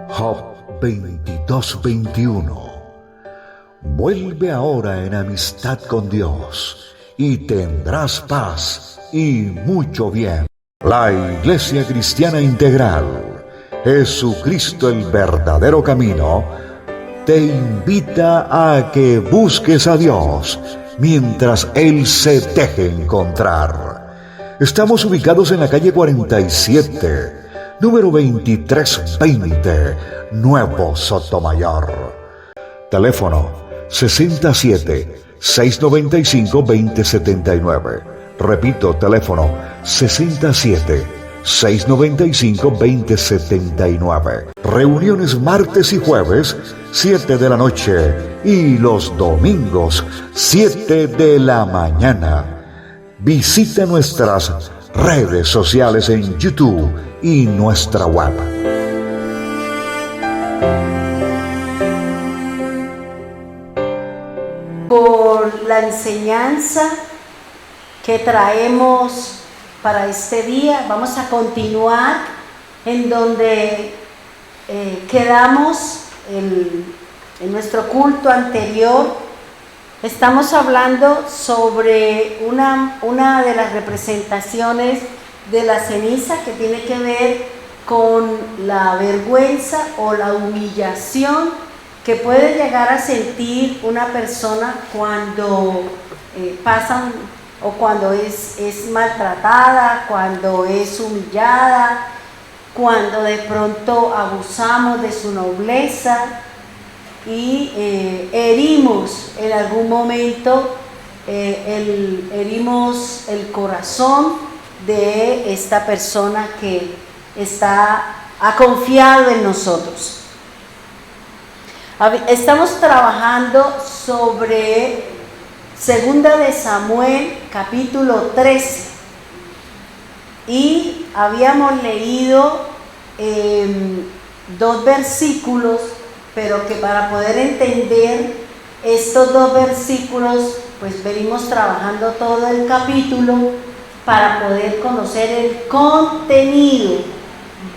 Job 22:21. Vuelve ahora en amistad con Dios y tendrás paz y mucho bien. La Iglesia Cristiana Integral, Jesucristo el verdadero camino, te invita a que busques a Dios mientras Él se deje encontrar. Estamos ubicados en la calle 47, número 2320, Nuevo Sotomayor. Teléfono 67-695-2079. Repito, teléfono 67-695-2079. Reuniones martes y jueves, 7 de la noche, y los domingos, 7 de la mañana. Visita nuestras redes sociales en YouTube y nuestra web. Por la enseñanza que traemos para este día, vamos a continuar en donde quedamos en nuestro culto anterior. Estamos hablando sobre una de las representaciones de la ceniza, que tiene que ver con la vergüenza o la humillación que puede llegar a sentir una persona cuando pasan o cuando es maltratada, cuando es humillada, cuando de pronto abusamos de su nobleza y herimos en algún momento, herimos el corazón de esta persona que ha confiado en nosotros. Estamos trabajando sobre Segunda de Samuel, capítulo 13, y habíamos leído 2 versículos, pero que para poder entender estos 2 versículos, pues venimos trabajando todo el capítulo para poder conocer el contenido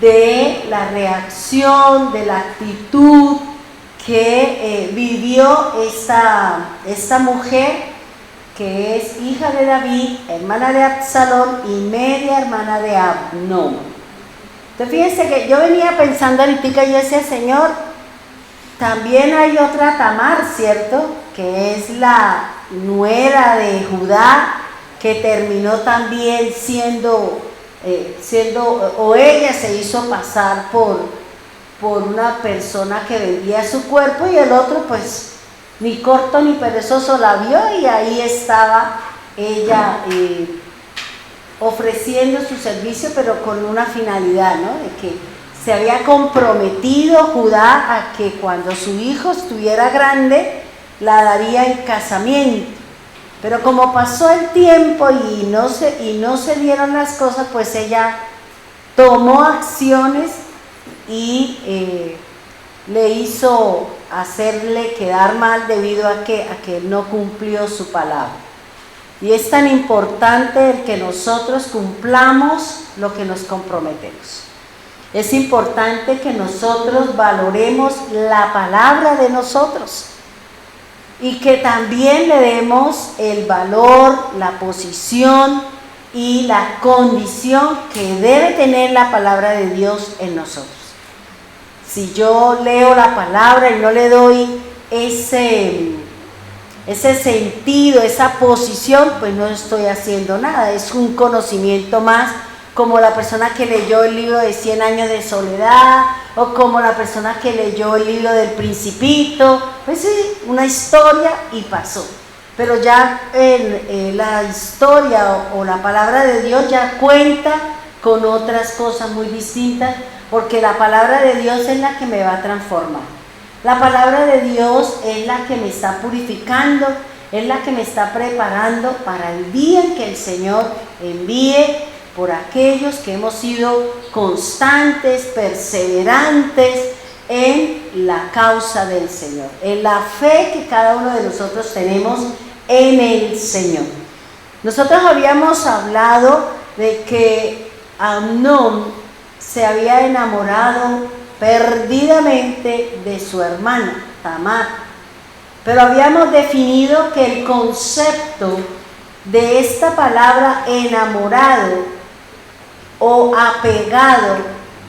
de la reacción, de la actitud que vivió esta mujer, que es hija de David, hermana de Absalón y media hermana de Amnón. Entonces fíjense que yo venía pensando ahorita y yo decía, Señor, también hay otra Tamar, ¿cierto? Que es la nuera de Judá, que terminó también siendo, o ella se hizo pasar por una persona que vendía su cuerpo, y el otro pues ni corto ni perezoso la vio, y ahí estaba ella ofreciendo su servicio, pero con una finalidad, ¿no? De que se había comprometido Judá a que cuando su hijo estuviera grande la daría en casamiento. Pero como pasó el tiempo y no se dieron las cosas, pues ella tomó acciones y le hizo hacerle quedar mal debido a que no cumplió su palabra. Y es tan importante el que nosotros cumplamos lo que nos comprometemos. Es importante que nosotros valoremos la palabra de nosotros y que también le demos el valor, la posición y la condición que debe tener la palabra de Dios en nosotros. Si yo leo la palabra y no le doy ese sentido, esa posición, pues no estoy haciendo nada. Es un conocimiento más, como la persona que leyó el libro de 100 años de soledad, o como la persona que leyó el libro del Principito. Pues sí, una historia y pasó. Pero ya la historia o la palabra de Dios ya cuenta con otras cosas muy distintas, porque la palabra de Dios es la que me va a transformar. La palabra de Dios es la que me está purificando, es la que me está preparando para el día en que el Señor envíe por aquellos que hemos sido constantes, perseverantes en la causa del Señor, en la fe que cada uno de nosotros tenemos en el Señor. Nosotros habíamos hablado de que Amnón se había enamorado perdidamente de su hermana Tamar, pero habíamos definido que el concepto de esta palabra enamorado o apegado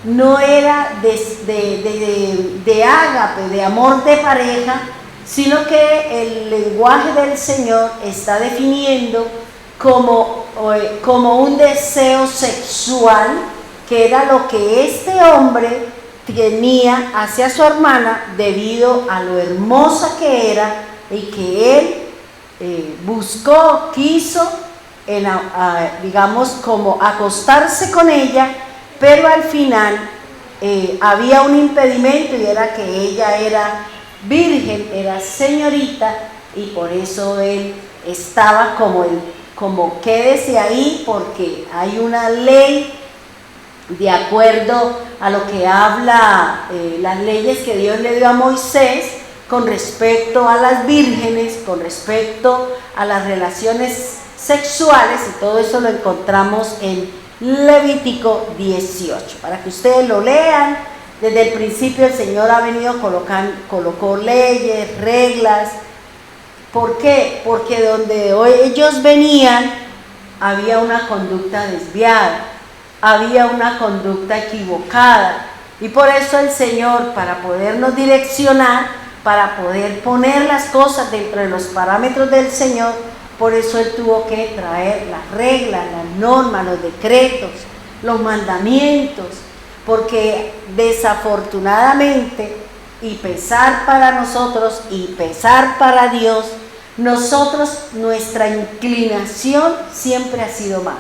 no era de ágape, de amor de pareja, sino que el lenguaje del Señor está definiendo como un deseo sexual, que era lo que este hombre tenía hacia su hermana debido a lo hermosa que era y que él quiso, digamos, como acostarse con ella, pero al final había un impedimento, y era que ella era virgen, era señorita, y por eso él estaba como quédese ahí, porque hay una ley de acuerdo a lo que habla las leyes que Dios le dio a Moisés con respecto a las vírgenes, con respecto a las relaciones sexuales, y todo eso lo encontramos en Levítico 18. Para que ustedes lo lean, desde el principio el Señor ha venido colocó leyes, reglas. ¿Por qué? Porque donde ellos venían había una conducta desviada, había una conducta equivocada, y por eso el Señor, para podernos direccionar, para poder poner las cosas dentro de los parámetros del Señor, por eso Él tuvo que traer las reglas, las normas, los decretos, los mandamientos, porque desafortunadamente, y pesar para nosotros y pesar para Dios, nuestra inclinación siempre ha sido mala.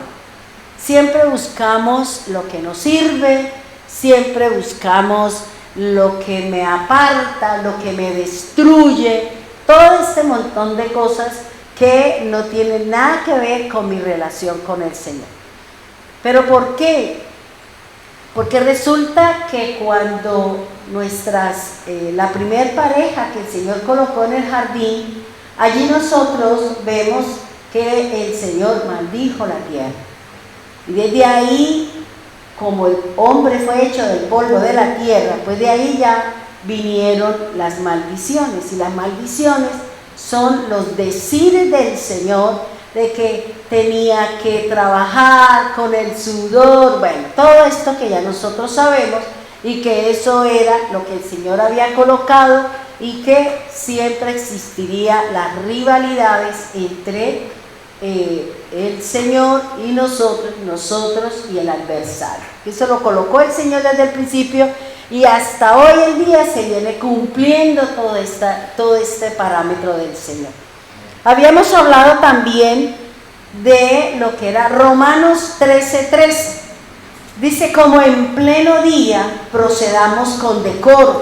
Siempre buscamos lo que nos sirve, siempre buscamos lo que me aparta, lo que me destruye, todo este montón de cosas que no tienen nada que ver con mi relación con el Señor. ¿Pero por qué? Porque resulta que cuando la primer pareja que el Señor colocó en el jardín, allí nosotros vemos que el Señor maldijo la tierra. Y desde ahí, como el hombre fue hecho del polvo de la tierra, pues de ahí ya vinieron las maldiciones. Y las maldiciones son los decires del Señor de que tenía que trabajar con el sudor, bueno, todo esto que ya nosotros sabemos, y que eso era lo que el Señor había colocado, y que siempre existiría las rivalidades entre el Señor y nosotros y el adversario. Eso lo colocó el Señor desde el principio, y hasta hoy en día se viene cumpliendo todo este parámetro del Señor. Habíamos hablado también de lo que era Romanos 13:13. Dice: como en pleno día procedamos con decoro,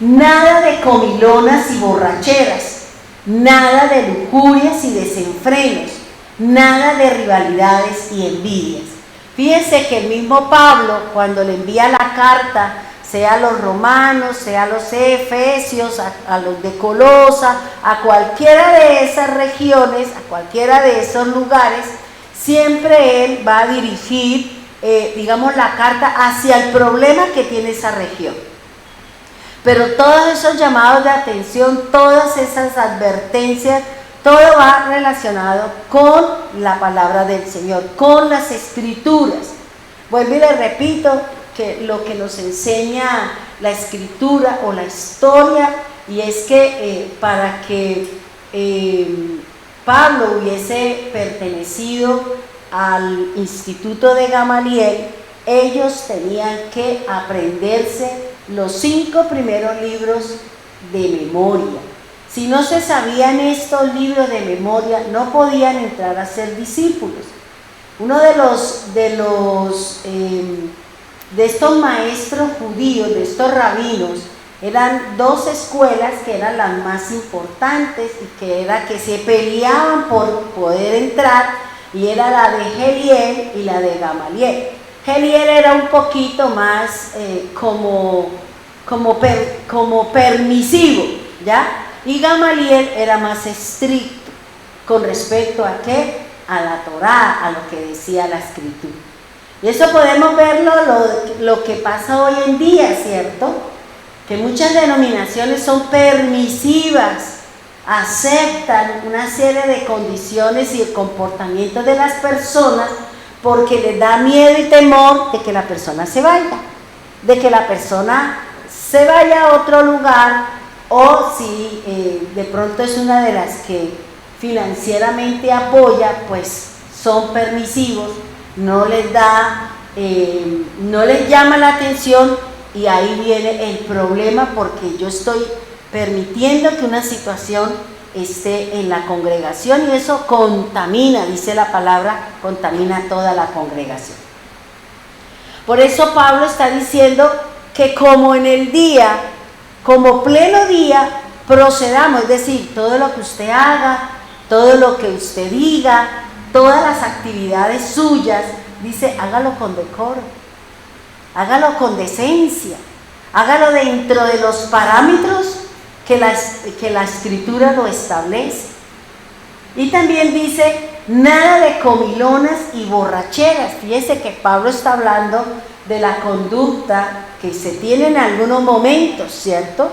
nada de comilonas y borracheras, nada de lujurias y desenfrenos, nada de rivalidades y envidias. Fíjense que el mismo Pablo, cuando le envía la carta, sea a los romanos, sea a los efesios, a los de Colosa, a cualquiera de esas regiones, a cualquiera de esos lugares, siempre él va a dirigir, digamos, la carta hacia el problema que tiene esa región. Pero todos esos llamados de atención, todas esas advertencias, todo va relacionado con la palabra del Señor, con las Escrituras. Vuelvo y le repito que lo que nos enseña la Escritura o la historia, y es que para que Pablo hubiese pertenecido al Instituto de Gamaliel, ellos tenían que aprenderse los 5 primeros libros de memoria. Si no se sabían estos libros de memoria, no podían entrar a ser discípulos. Uno de estos maestros judíos, de estos rabinos, eran 2 escuelas que eran las más importantes y que se peleaban por poder entrar, y era la de Geliel y la de Gamaliel. Geliel era un poquito más como permisivo, ¿ya? Y Gamaliel era más estricto con respecto a qué, a la Torá, a lo que decía la Escritura. Y eso podemos verlo lo que pasa hoy en día, ¿cierto? Que muchas denominaciones son permisivas, aceptan una serie de condiciones y de comportamientos de las personas porque les da miedo y temor de que la persona se vaya, de que la persona se vaya a otro lugar, o si de pronto es una de las que financieramente apoya, pues son permisivos, no les llama la atención, y ahí viene el problema, porque yo estoy permitiendo que una situación esté en la congregación, y eso contamina, dice la palabra, contamina toda la congregación. Por eso Pablo está diciendo que como en el día, como pleno día, procedamos, es decir, todo lo que usted haga, todo lo que usted diga, todas las actividades suyas, dice, hágalo con decoro, hágalo con decencia, hágalo dentro de los parámetros que la Escritura lo establece. Y también dice, nada de comilonas y borracheras. Fíjese que Pablo está hablando de la conducta que se tiene en algunos momentos, ¿cierto?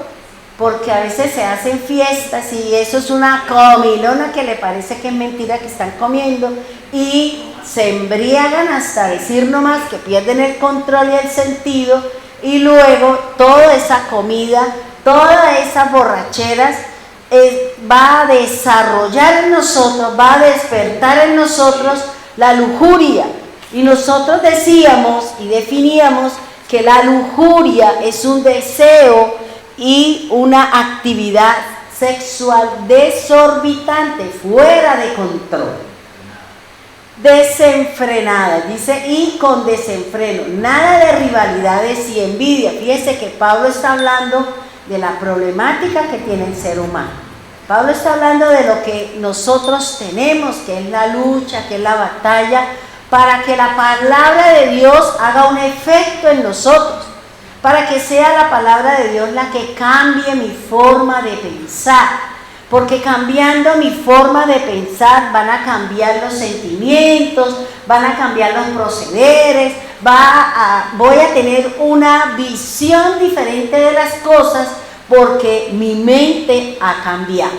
Porque a veces se hacen fiestas y eso es una comilona que le parece que es mentira que están comiendo, y se embriagan hasta decir nomás, que pierden el control y el sentido, y luego toda esa comida, todas esas borracheras va a desarrollar en nosotros, va a despertar en nosotros la lujuria. Y nosotros decíamos y definíamos que la lujuria es un deseo y una actividad sexual desorbitante, fuera de control, desenfrenada, dice, y con desenfreno, nada de rivalidades y envidia. Fíjese que Pablo está hablando de la problemática que tiene el ser humano. Pablo está hablando de lo que nosotros tenemos, que es la lucha, que es la batalla, para que la palabra de Dios haga un efecto en nosotros, para que sea la palabra de Dios la que cambie mi forma de pensar, porque cambiando mi forma de pensar van a cambiar los sentimientos, van a cambiar los procederes, voy a tener una visión diferente de las cosas, porque mi mente ha cambiado.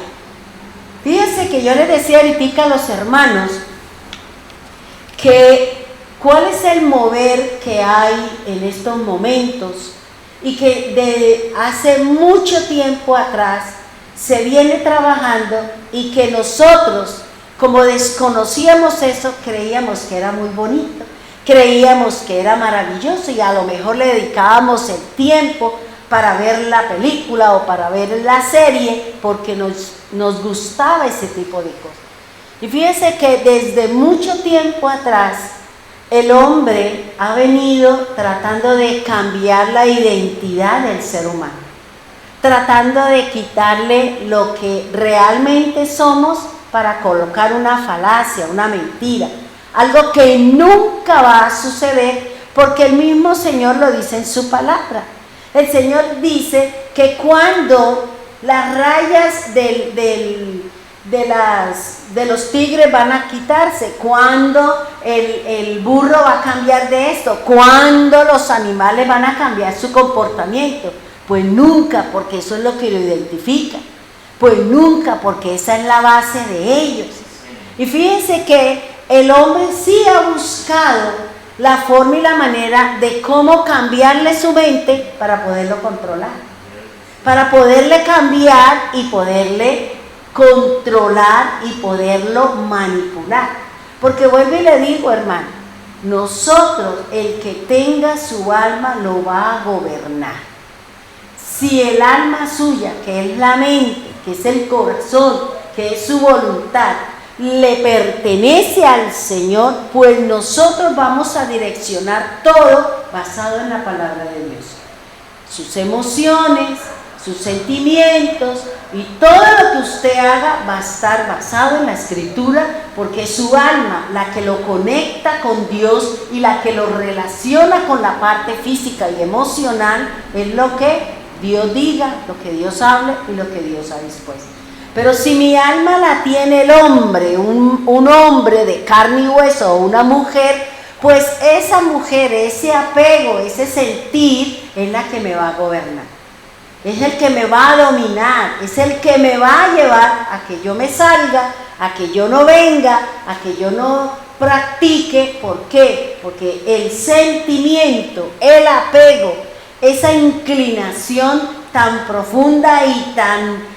Fíjense que yo les decía ahorita a los hermanos que cuál es el mover que hay en estos momentos, y que de hace mucho tiempo atrás se viene trabajando, y que nosotros, como desconocíamos eso, creíamos que era muy bonito, creíamos que era maravilloso, y a lo mejor le dedicábamos el tiempo para ver la película o para ver la serie, porque nos gustaba ese tipo de cosas. Y fíjense que desde mucho tiempo atrás el hombre ha venido tratando de cambiar la identidad del ser humano, tratando de quitarle lo que realmente somos para colocar una falacia, una mentira, algo que nunca va a suceder, porque el mismo Señor lo dice en su palabra. El Señor dice que cuando las rayas de los tigres van a quitarse, cuando el burro va a cambiar de esto, cuando los animales van a cambiar su comportamiento, pues nunca, porque eso es lo que lo identifica, pues nunca, porque esa es la base de ellos. Y fíjense que el hombre sí ha buscado la forma y la manera de cómo cambiarle su mente para poderlo controlar, para poderle cambiar y poderle controlar y poderlo manipular. Porque vuelvo y le digo, hermano, nosotros, el que tenga su alma lo va a gobernar. Si el alma suya, que es la mente, que es el corazón, que es su voluntad, le pertenece al Señor, pues nosotros vamos a direccionar todo basado en la palabra de Dios. Sus emociones, sus sentimientos y todo lo que usted haga va a estar basado en la Escritura, porque es su alma la que lo conecta con Dios y la que lo relaciona con la parte física y emocional, es lo que Dios diga, lo que Dios hable y lo que Dios ha dispuesto. Pero si mi alma la tiene el hombre, un hombre de carne y hueso o una mujer, pues esa mujer, ese apego, ese sentir es la que me va a gobernar. Es el que me va a dominar, es el que me va a llevar a que yo me salga, a que yo no venga, a que yo no practique. ¿Por qué? Porque el sentimiento, el apego, esa inclinación tan profunda y tan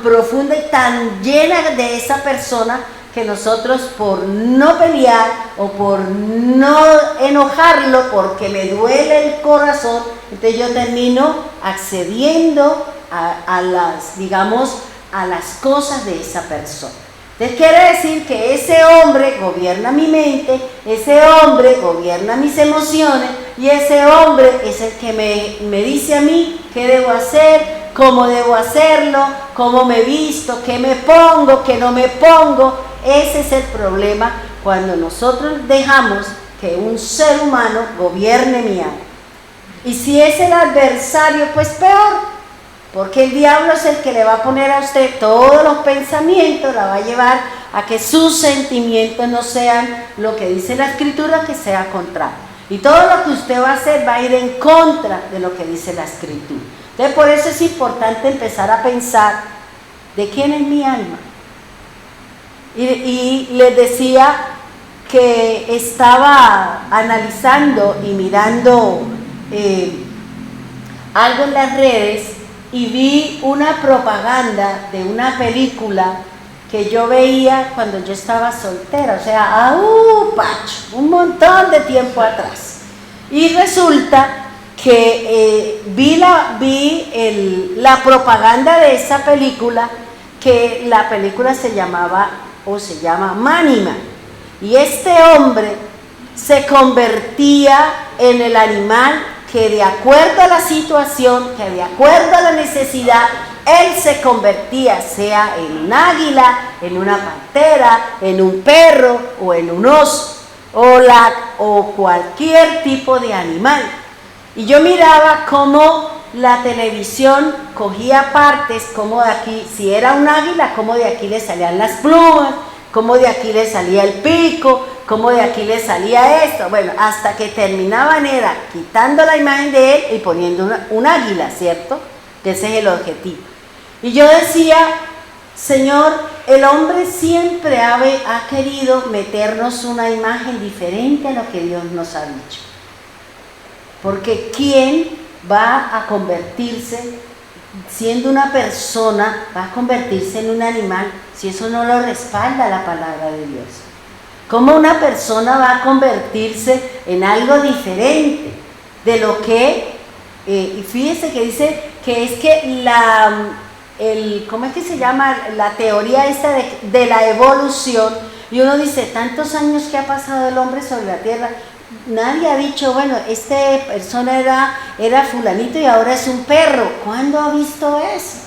profunda y tan llena de esa persona, que nosotros por no pelear o por no enojarlo, porque me duele el corazón, entonces yo termino accediendo a las cosas de esa persona. Entonces quiere decir que ese hombre gobierna mi mente, ese hombre gobierna mis emociones y ese hombre es el que me dice a mí qué debo hacer, cómo debo hacerlo, cómo me visto, qué me pongo, qué no me pongo. Ese es el problema cuando nosotros dejamos que un ser humano gobierne mi alma. Y si es el adversario, pues peor, porque el diablo es el que le va a poner a usted todos los pensamientos, la va a llevar a que sus sentimientos no sean lo que dice la Escritura, que sea contrario. Y todo lo que usted va a hacer va a ir en contra de lo que dice la Escritura. Entonces por eso es importante empezar a pensar de quién es mi alma. Y les decía que estaba analizando y mirando algo en las redes y vi una propaganda de una película que yo veía cuando yo estaba soltera, o sea, Pacho, un montón de tiempo atrás. Y resulta que vi la propaganda de esa película, que la película se llama Mánima, y este hombre se convertía en el animal que, de acuerdo a la situación, que de acuerdo a la necesidad, él se convertía, sea en un águila, en una pantera, en un perro o en un oso o cualquier tipo de animal. Y yo miraba cómo la televisión cogía partes, como de aquí, si era un águila, como de aquí le salían las plumas, como de aquí le salía el pico, como de aquí le salía esto, bueno, hasta que terminaban era quitando la imagen de él y poniendo un águila, ¿cierto? Que ese es el objetivo. Y yo decía, Señor, el hombre siempre ha querido meternos una imagen diferente a lo que Dios nos ha dicho. Porque ¿quién va a convertirse, siendo una persona, va a convertirse en un animal si eso no lo respalda la palabra de Dios? ¿Cómo una persona va a convertirse en algo diferente de lo que, y fíjese que dice que es que ¿cómo es que se llama? La teoría esta de la evolución, y uno dice, tantos años que ha pasado el hombre sobre la tierra, nadie ha dicho, bueno, esta persona era fulanito y ahora es un perro. ¿Cuándo ha visto eso?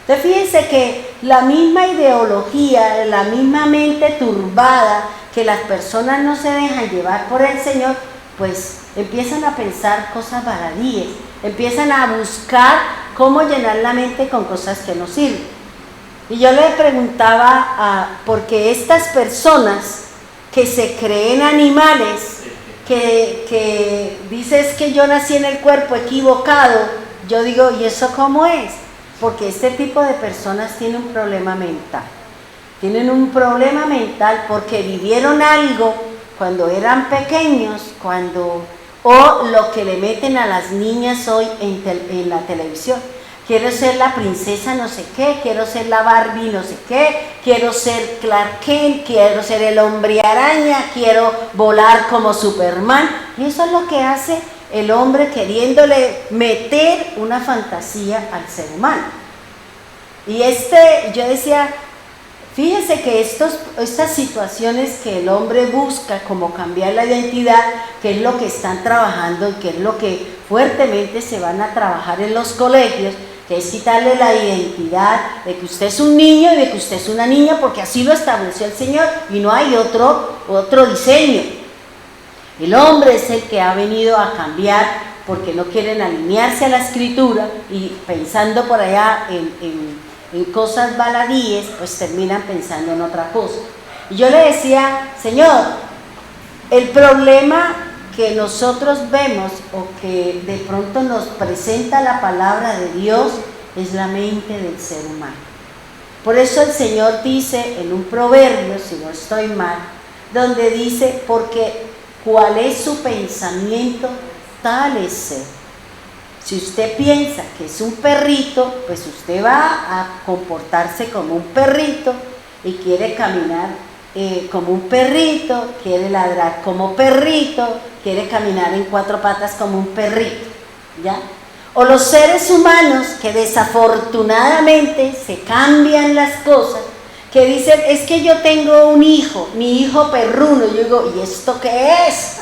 Entonces fíjense que la misma ideología, la misma mente turbada, que las personas no se dejan llevar por el Señor, pues empiezan a pensar cosas baladíes, empiezan a buscar cómo llenar la mente con cosas que no sirven. Y yo le preguntaba, porque estas personas que se creen animales, que dices que yo nací en el cuerpo equivocado, yo digo, ¿y eso cómo es? Porque este tipo de personas tienen un problema mental. Tienen un problema mental porque vivieron algo cuando eran pequeños, o lo que le meten a las niñas hoy en la televisión. Quiero ser la princesa no sé qué, quiero ser la Barbie no sé qué, quiero ser Clark Kent, quiero ser el hombre araña, quiero volar como Superman. Y eso es lo que hace el hombre, queriéndole meter una fantasía al ser humano. Y yo decía, Fíjese que estas situaciones que el hombre busca, como cambiar la identidad, que es lo que están trabajando y que es lo que fuertemente se van a trabajar en los colegios, que es quitarle la identidad de que usted es un niño y de que usted es una niña, porque así lo estableció el Señor y no hay otro diseño. El hombre es el que ha venido a cambiar porque no quieren alinearse a la Escritura y pensando por allá en cosas baladíes, pues terminan pensando en otra cosa. Y yo le decía, Señor, el problema que nosotros vemos o que de pronto nos presenta la palabra de Dios es la mente del ser humano. Por eso el Señor dice en un proverbio, si no estoy mal, donde dice, porque cuál es su pensamiento, tal es ser. Si usted piensa que es un perrito, pues usted va a comportarse como un perrito y quiere caminar como un perrito, quiere ladrar como perrito, quiere caminar en cuatro patas como un perrito, ¿ya? O los seres humanos que desafortunadamente se cambian las cosas, que dicen, es que yo tengo un hijo, mi hijo perruno. Yo digo, ¿y esto qué es?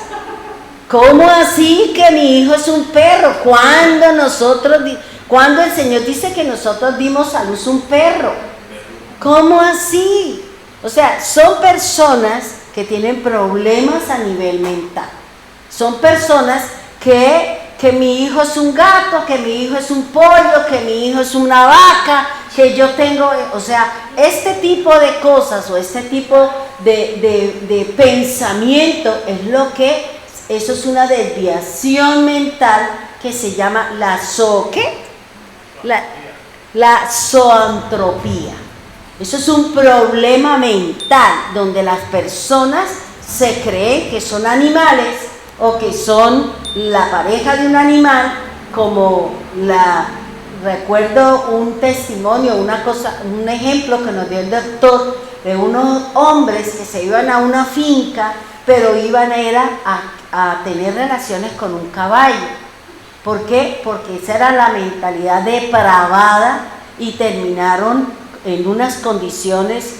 ¿Cómo así que mi hijo es un perro? Cuando el Señor dice que nosotros dimos a luz un perro? ¿Cómo así? O sea, son personas que tienen problemas a nivel mental. Son personas que mi hijo es un gato, que mi hijo es un pollo, que mi hijo es una vaca, que yo tengo, o sea, este tipo de cosas o este tipo de pensamiento es lo que... Eso es una desviación mental que se llama la zoantropía. Eso es un problema mental donde las personas se creen que son animales o que son la pareja de un animal, como recuerdo un testimonio, un ejemplo que nos dio el doctor de unos hombres que se iban a una finca, pero iban a tener relaciones con un caballo. ¿Por qué? Porque esa era la mentalidad depravada y terminaron en unas condiciones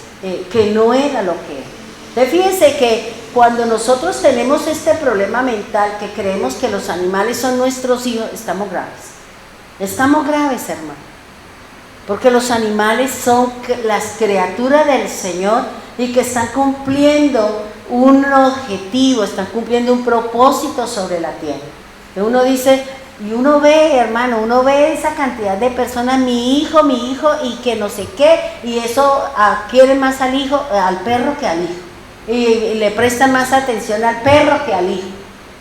que no era lo que era. Entonces fíjense que cuando nosotros tenemos este problema mental, que creemos que los animales son nuestros hijos, estamos graves. Estamos graves, hermano. Porque los animales son las criaturas del Señor y que están cumpliendo un objetivo, están cumpliendo un propósito sobre la tierra. Uno dice, y uno ve, hermano, uno ve esa cantidad de personas, mi hijo, y que no sé qué, y eso quiere más al perro que al hijo. Y le prestan más atención al perro que al hijo.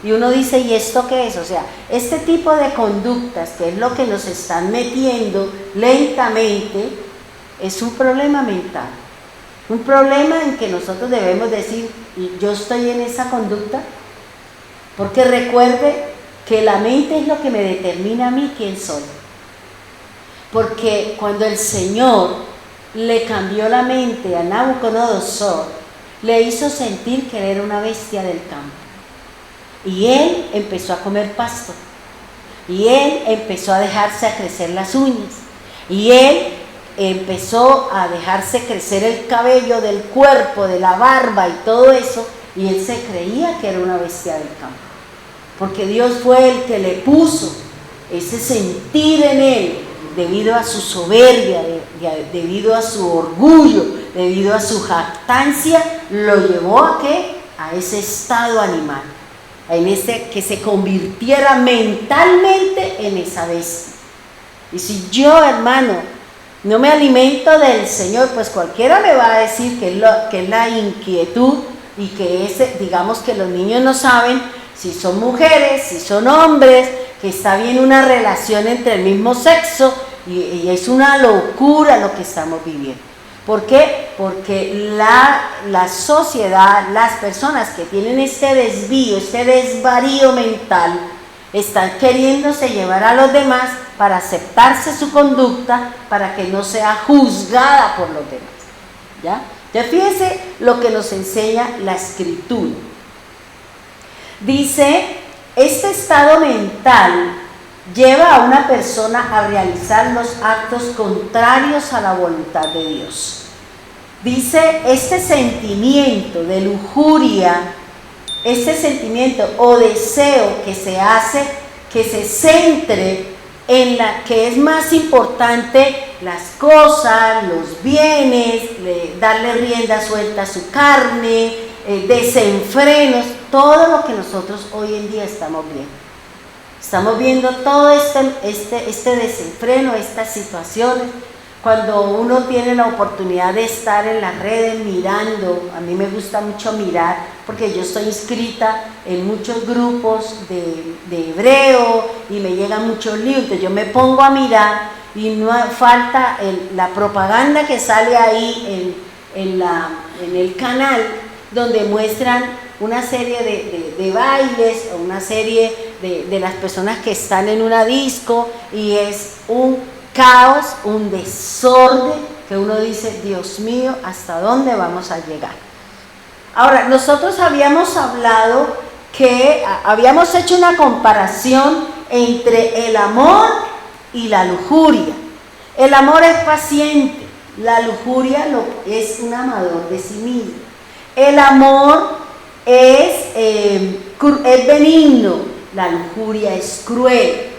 Y uno dice, ¿y esto qué es? O sea, este tipo de conductas, que es lo que nos están metiendo lentamente, es un problema mental. Un problema en que nosotros debemos decir, yo estoy en esa conducta, porque recuerde que la mente es lo que me determina a mí quién soy. Porque cuando el Señor le cambió la mente a Nabucodonosor, le hizo sentir que él era una bestia del campo. Y él empezó a comer pasto. Y él empezó a dejarse a crecer las uñas. Y él empezó a dejarse crecer el cabello del cuerpo, de la barba y todo eso, y él se creía que era una bestia del campo, porque Dios fue el que le puso ese sentir en él, debido a su soberbia, debido a su orgullo, debido a su jactancia, lo llevó a ¿qué? A ese estado animal, en ese que se convirtiera mentalmente en esa bestia. Y si yo, hermano, no me alimento del Señor, pues cualquiera me va a decir que es la inquietud y que digamos que los niños no saben si son mujeres, si son hombres, que está bien una relación entre el mismo sexo y es una locura lo que estamos viviendo. ¿Por qué? Porque la sociedad, las personas que tienen este desvío, este desvarío mental, están queriéndose llevar a los demás para aceptarse su conducta, para que no sea juzgada por los demás. ¿Ya? Ya fíjense lo que nos enseña la Escritura. Dice, este estado mental lleva a una persona a realizar los actos contrarios a la voluntad de Dios. Dice, este sentimiento de lujuria, este sentimiento o deseo que se hace, que se centre en la que es más importante las cosas, los bienes, darle rienda suelta a su carne, desenfrenos, todo lo que nosotros hoy en día estamos viendo. Estamos viendo todo este desenfreno, estas situaciones. Cuando uno tiene la oportunidad de estar en las redes mirando, a mí me gusta mucho mirar, porque yo estoy inscrita en muchos grupos de hebreo y me llegan muchos libros, entonces yo me pongo a mirar y no falta la propaganda que sale ahí en el canal, donde muestran una serie de bailes, o una serie de las personas que están en una disco, y es un caos, un desorden, que uno dice, Dios mío, ¿hasta dónde vamos a llegar? Ahora, nosotros habíamos hablado que habíamos hecho una comparación entre el amor y la lujuria. El amor es paciente, la lujuria es un amador de sí mismo. El amor es benigno, la lujuria es cruel.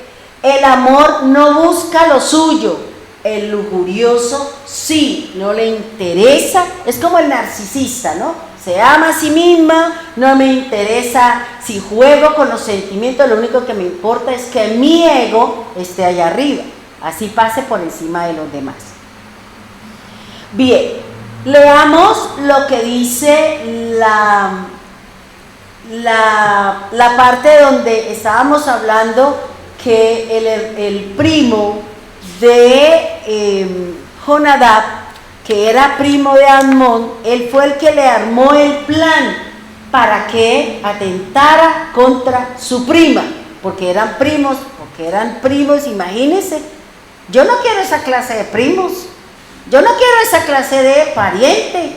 El amor no busca lo suyo, el lujurioso sí, no le interesa, es como el narcisista, ¿no? Se ama a sí misma, no me interesa si juego con los sentimientos, lo único que me importa es que mi ego esté allá arriba, así pase por encima de los demás. Bien, leamos lo que dice la parte donde estábamos hablando que el primo de Jonadab, que era primo de Amón, él fue el que le armó el plan para que atentara contra su prima, porque eran primos, imagínense. Yo no quiero esa clase de primos, yo no quiero esa clase de pariente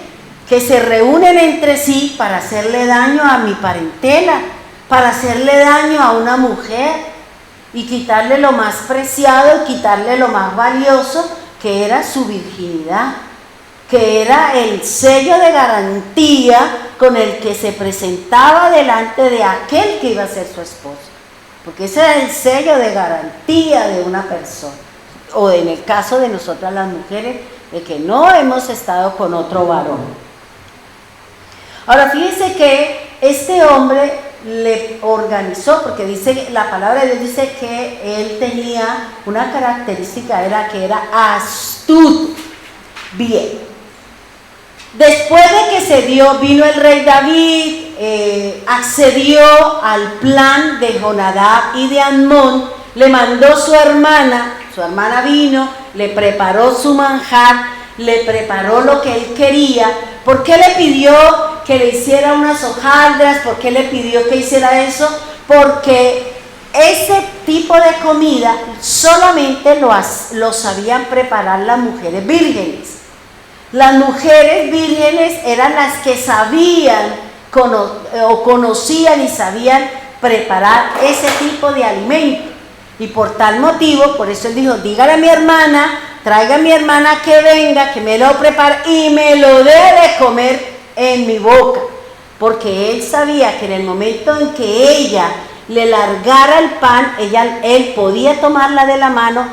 que se reúnen entre sí para hacerle daño a mi parentela, para hacerle daño a una mujer, y quitarle lo más preciado, y quitarle lo más valioso, que era su virginidad, que era el sello de garantía con el que se presentaba delante de aquel que iba a ser su esposo, porque ese era el sello de garantía de una persona, o en el caso de nosotras las mujeres, de que no hemos estado con otro varón. Ahora fíjense que este hombre le organizó, porque dice, la palabra de Dios dice que él tenía una característica, era que era astuto. Bien, después de que vino el rey David, accedió al plan de Jonadab y de Amón, le mandó su hermana vino, le preparó su manjar, le preparó lo que él quería. ¿Por qué le pidió que le hiciera unas hojaldras? ¿Por qué le pidió que hiciera eso? Porque ese tipo de comida solamente lo sabían preparar las mujeres vírgenes. Las mujeres vírgenes eran las que sabían o conocían y sabían preparar ese tipo de alimento. Y por tal motivo, por eso él dijo, dígale a mi hermana, traiga a mi hermana que venga, que me lo prepare y me lo dé de comer en mi boca. Porque él sabía que en el momento en que ella le largara el pan, él podía tomarla de la mano,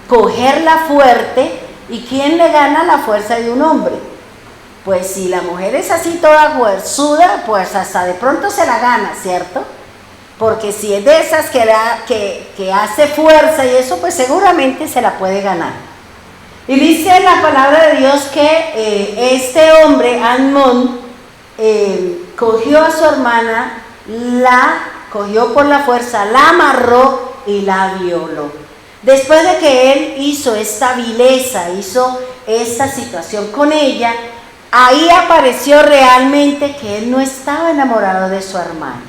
cogerla fuerte. ¿Y quién le gana la fuerza de un hombre? Pues si la mujer es así toda huesuda, pues hasta de pronto se la gana, ¿cierto? Porque si es de esas que hace fuerza y eso, pues seguramente se la puede ganar. Y dice la palabra de Dios que este hombre, Amón, cogió a su hermana, la cogió por la fuerza, la amarró y la violó. Después de que él hizo esta vileza, hizo esta situación con ella, ahí apareció realmente que él no estaba enamorado de su hermana,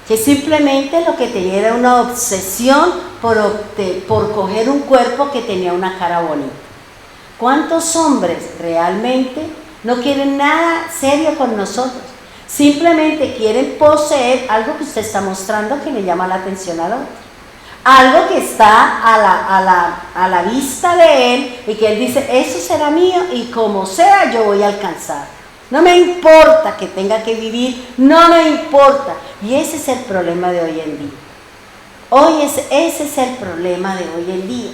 que simplemente lo que tenía era una obsesión por coger un cuerpo que tenía una cara bonita. ¿Cuántos hombres realmente no quieren nada serio con nosotros? Simplemente quieren poseer algo que usted está mostrando que le llama la atención al otro. algo que está a la vista de él y que él dice, eso será mío y como sea yo voy a alcanzar. No me importa que tenga que vivir, no me importa. Y ese es el problema de hoy en día. Ese es el problema de hoy en día.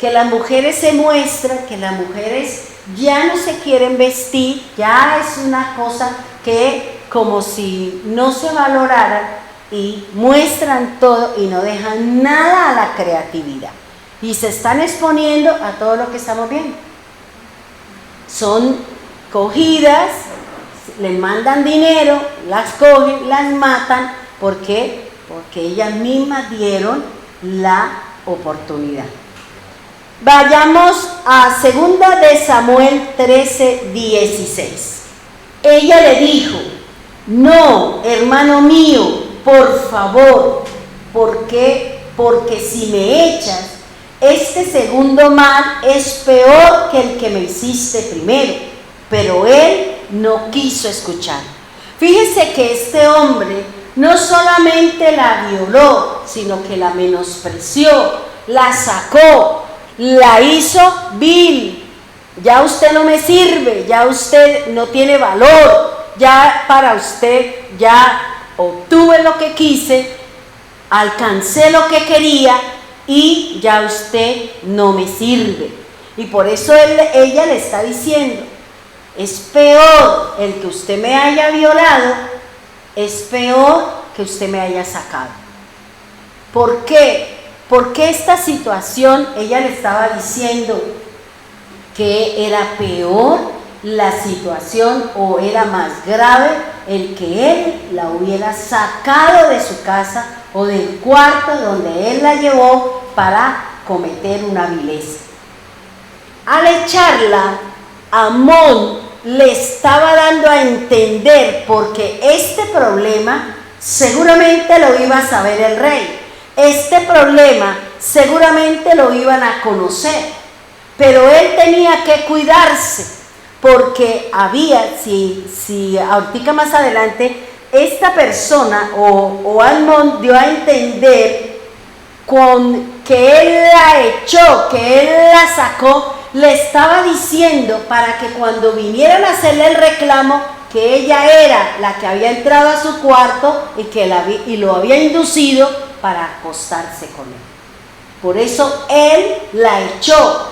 Que las mujeres se muestran, que las mujeres ya no se quieren vestir, ya es una cosa que como si no se valorara y muestran todo y no dejan nada a la creatividad. Y se están exponiendo a todo lo que estamos viendo. Son cogidas, les mandan dinero, las cogen, las matan. ¿Por qué? Porque ellas mismas dieron la oportunidad. Vayamos a 2 de Samuel 13:16. Ella le dijo, no, hermano mío, por favor, ¿por qué? Porque si me echas, este segundo mal es peor que el que me hiciste primero. Pero él no quiso escuchar. Fíjese que este hombre no solamente la violó, sino que la menospreció, la sacó, la hizo vil. Ya usted no me sirve, ya usted no tiene valor, ya para usted ya obtuve lo que quise, alcancé lo que quería y ya usted no me sirve. Y por eso ella le está diciendo, es peor el que usted me haya violado, es peor que usted me haya sacado. ¿Por qué? Porque esta situación, ella le estaba diciendo que era peor la situación o era más grave el que él la hubiera sacado de su casa o del cuarto donde él la llevó para cometer una vileza. Al echarla, Amón le estaba dando a entender, porque este problema seguramente lo iba a saber el rey, este problema seguramente lo iban a conocer, pero él tenía que cuidarse, porque había, si ahorita más adelante, esta persona o Amón dio a entender que él la echó, que él la sacó, le estaba diciendo para que cuando vinieran a hacerle el reclamo, que ella era la que había entrado a su cuarto y lo había inducido para acostarse con él. Por eso él la echó,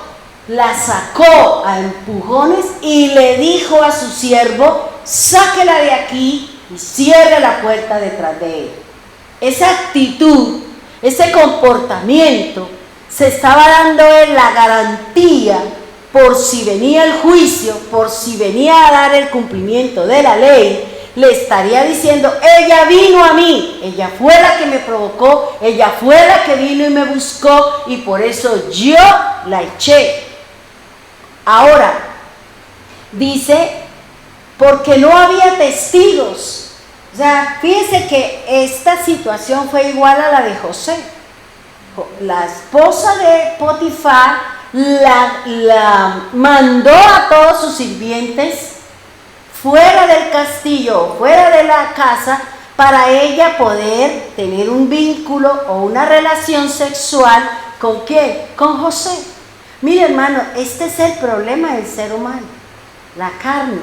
la sacó a empujones y le dijo a su siervo, sáquela de aquí y cierre la puerta detrás de él. Esa actitud, ese comportamiento, se estaba dando él la garantía por si venía el juicio, por si venía a dar el cumplimiento de la ley. Le estaría diciendo, ella vino a mí, ella fue la que me provocó, ella fue la que vino y me buscó y por eso yo la eché. Ahora, dice, porque no había testigos. O sea, fíjense que esta situación fue igual a la de José. La esposa de Potifar la mandó a todos sus sirvientes fuera del castillo, fuera de la casa, para ella poder tener un vínculo o una relación sexual. ¿Con quién? Con José. Mire, hermano, este es el problema del ser humano, la carne.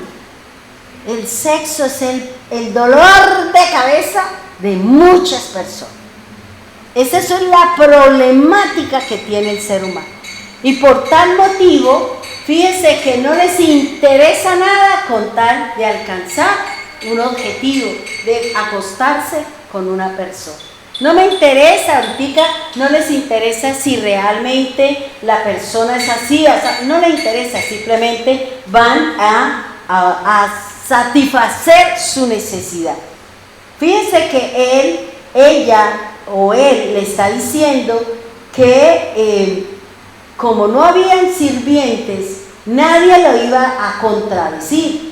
El sexo es el dolor de cabeza de muchas personas. Esa es la problemática que tiene el ser humano. Y por tal motivo, fíjense que no les interesa nada con tal de alcanzar un objetivo, de acostarse con una persona. No me interesa, ahorita no les interesa si realmente la persona es así, o sea, no les interesa, simplemente van a satisfacer su necesidad. Fíjense que ella o él le está diciendo que como no habían sirvientes, nadie lo iba a contradecir.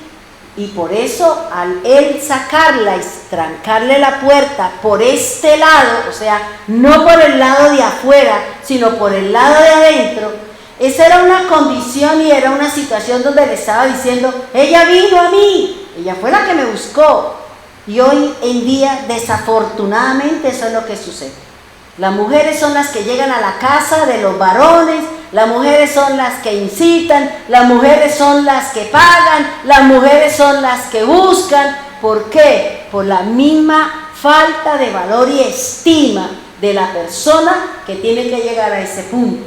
Y por eso, al él sacarla y trancarle la puerta por este lado, o sea, no por el lado de afuera, sino por el lado de adentro, esa era una condición y era una situación donde le estaba diciendo, ella vino a mí, ella fue la que me buscó. Y hoy en día, desafortunadamente, eso es lo que sucede. Las mujeres son las que llegan a la casa de los varones, las mujeres son las que incitan, las mujeres son las que pagan, las mujeres son las que buscan. ¿Por qué? Por la misma falta de valor y estima de la persona que tiene que llegar a ese punto.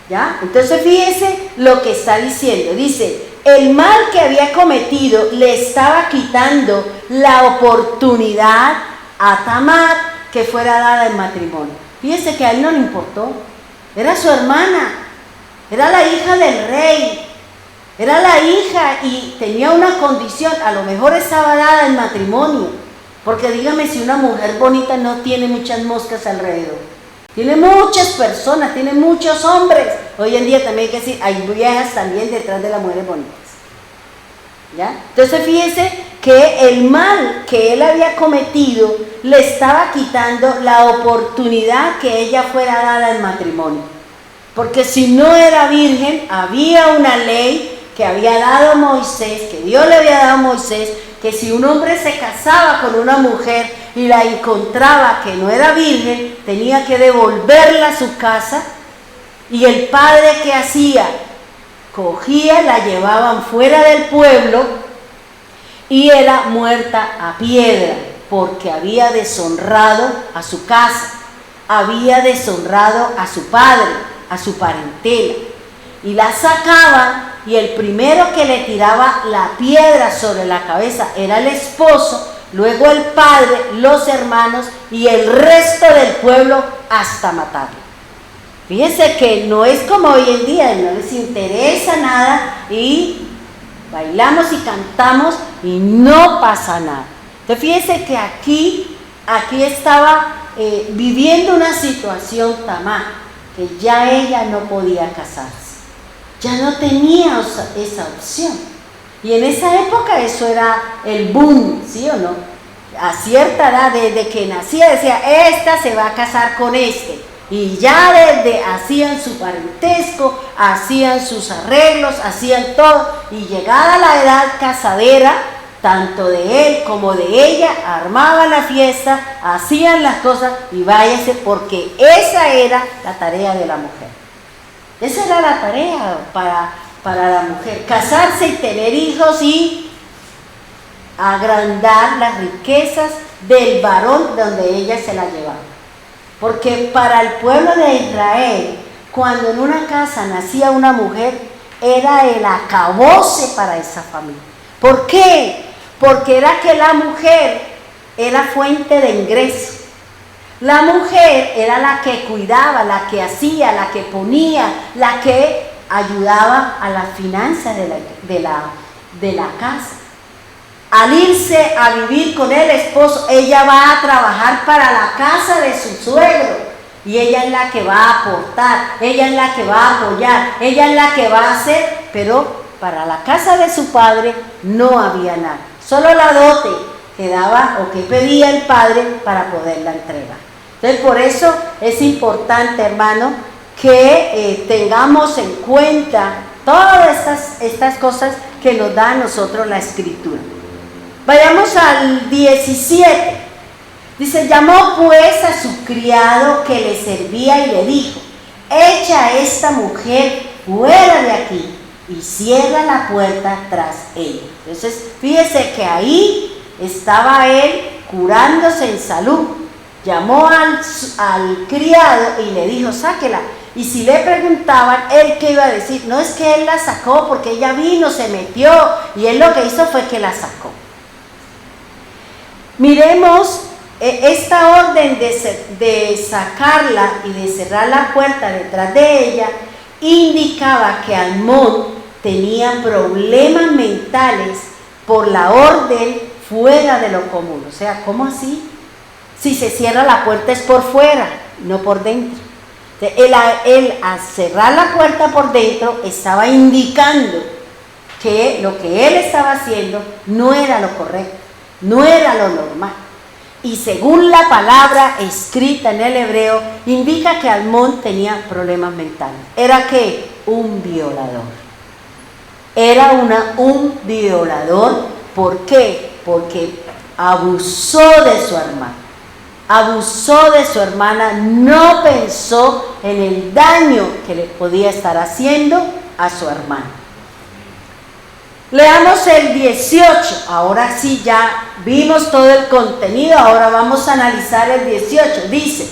¿Ya? Entonces fíjese lo que está diciendo. Dice, el mal que había cometido le estaba quitando la oportunidad a Tamar que fuera dada en matrimonio. Fíjese que a él no le importó. Era su hermana, era la hija del rey, era la hija y tenía una condición, a lo mejor estaba dada en matrimonio. Porque dígame si una mujer bonita no tiene muchas moscas alrededor. Tiene muchas personas, tiene muchos hombres. Hoy en día también hay que decir, hay viejas también detrás de las mujeres bonitas. ¿Ya? Entonces fíjese que el mal que él había cometido le estaba quitando la oportunidad que ella fuera dada en matrimonio. Porque si no era virgen, había una ley que había dado Moisés, que Dios le había dado a Moisés, que si un hombre se casaba con una mujer y la encontraba que no era virgen, tenía que devolverla a su casa. Y el padre, ¿qué hacía? Cogía, la llevaban fuera del pueblo y era muerta a piedra, porque había deshonrado a su casa, había deshonrado a su padre, a su parentela. Y la sacaban y el primero que le tiraba la piedra sobre la cabeza era el esposo, luego el padre, los hermanos y el resto del pueblo hasta matarlo. Fíjense que no es como hoy en día, no les interesa nada y bailamos y cantamos y no pasa nada. Entonces fíjense que aquí estaba viviendo una situación Tamar, que ya ella no podía casarse, ya no tenía esa opción. Y en esa época eso era el boom, ¿sí o no? A cierta edad, desde que nacía, decía, esta se va a casar con este. Y ya desde hacían su parentesco, hacían sus arreglos, hacían todo. Y llegada la edad casadera, tanto de él como de ella, armaban la fiesta, hacían las cosas y váyase, porque esa era la tarea de la mujer. Esa era la tarea para la mujer, casarse y tener hijos y agrandar las riquezas del varón donde ella se la llevaba. Porque para el pueblo de Israel, cuando en una casa nacía una mujer, era el acabose para esa familia. ¿Por qué? Porque era que la mujer era fuente de ingreso. La mujer era la que cuidaba, la que hacía, la que ponía, la que ayudaba a las finanzas de la casa. Al irse a vivir con el esposo, ella va a trabajar para la casa de su suegro. Y ella es la que va a aportar, ella es la que va a apoyar, ella es la que va a hacer. Pero para la casa de su padre no había nada. Solo la dote que daba o que pedía el padre para poderla entregar. Entonces por eso es importante, hermano, que tengamos en cuenta todas estas cosas que nos da a nosotros la Escritura. Vayamos al 17. Dice, llamó pues a su criado que le servía y le dijo, echa a esta mujer fuera de aquí y cierra la puerta tras ella. Entonces, fíjese que ahí estaba él curándose en salud. Llamó al criado y le dijo, sáquela. Y si le preguntaban, él qué iba a decir, no es que él la sacó porque ella vino, se metió y él lo que hizo fue que la sacó. Miremos esta orden de sacarla y de cerrar la puerta detrás de ella, indicaba que Amnón tenía problemas mentales por la orden fuera de lo común. O sea, ¿cómo así? Si se cierra la puerta es por fuera, no por dentro. Él al cerrar la puerta por dentro estaba indicando que lo que él estaba haciendo no era lo correcto, no era lo normal. Y según la palabra escrita en el hebreo, indica que Amnón tenía problemas mentales. ¿Era qué? Un violador. Era un violador. ¿Por qué? Porque abusó de su hermano. abusó de su hermana, no pensó en el daño que le podía estar haciendo a su hermana. Leamos el 18, ahora sí ya vimos todo el contenido, ahora vamos a analizar el 18. Dice: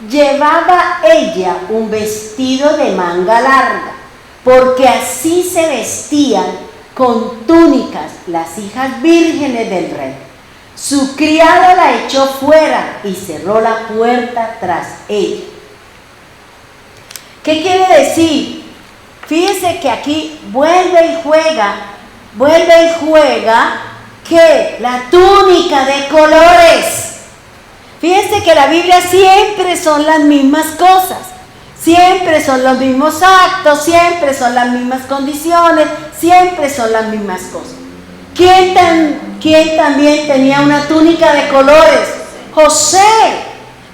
llevaba ella un vestido de manga larga, porque así se vestían con túnicas las hijas vírgenes del rey. Su criado la echó fuera y cerró la puerta tras ella. ¿Qué quiere decir? Fíjese que aquí vuelve y juega que la túnica de colores. Fíjense que la Biblia siempre son las mismas cosas, siempre son los mismos actos, siempre son las mismas condiciones, siempre son las mismas cosas. ¿Quién también tenía una túnica de colores? José,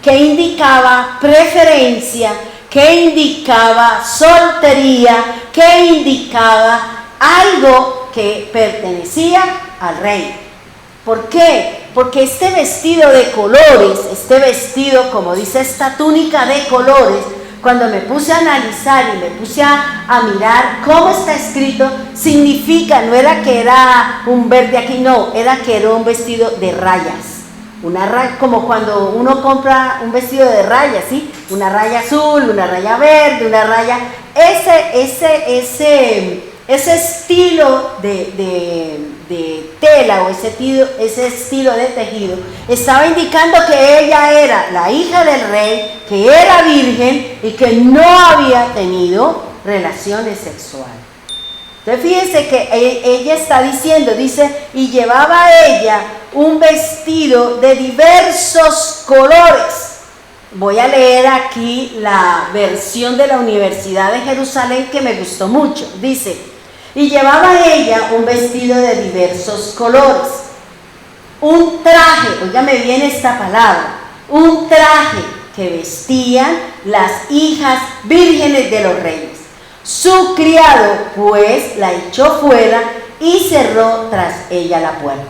que indicaba preferencia, que indicaba soltería, que indicaba algo que pertenecía al rey. ¿Por qué? Porque este vestido de colores, este vestido, como dice esta túnica de colores, cuando me puse a analizar y me puse a mirar cómo está escrito, significa, no era que era un verde aquí, no, era que era un vestido de rayas. Una raya, como cuando uno compra un vestido de rayas, ¿sí? Una raya azul, una raya verde, una raya... Ese estilo de tela o ese estilo de tejido estaba indicando que ella era la hija del rey, que era virgen y que no había tenido relaciones sexuales. Entonces fíjense que ella está diciendo, dice, y llevaba ella un vestido de diversos colores. Voy a leer aquí la versión de la Universidad de Jerusalén que me gustó mucho. Dice: y llevaba ella un vestido de diversos colores, un traje, óigame bien esta palabra, un traje que vestían las hijas vírgenes de los reyes. Su criado pues la echó fuera y cerró tras ella la puerta.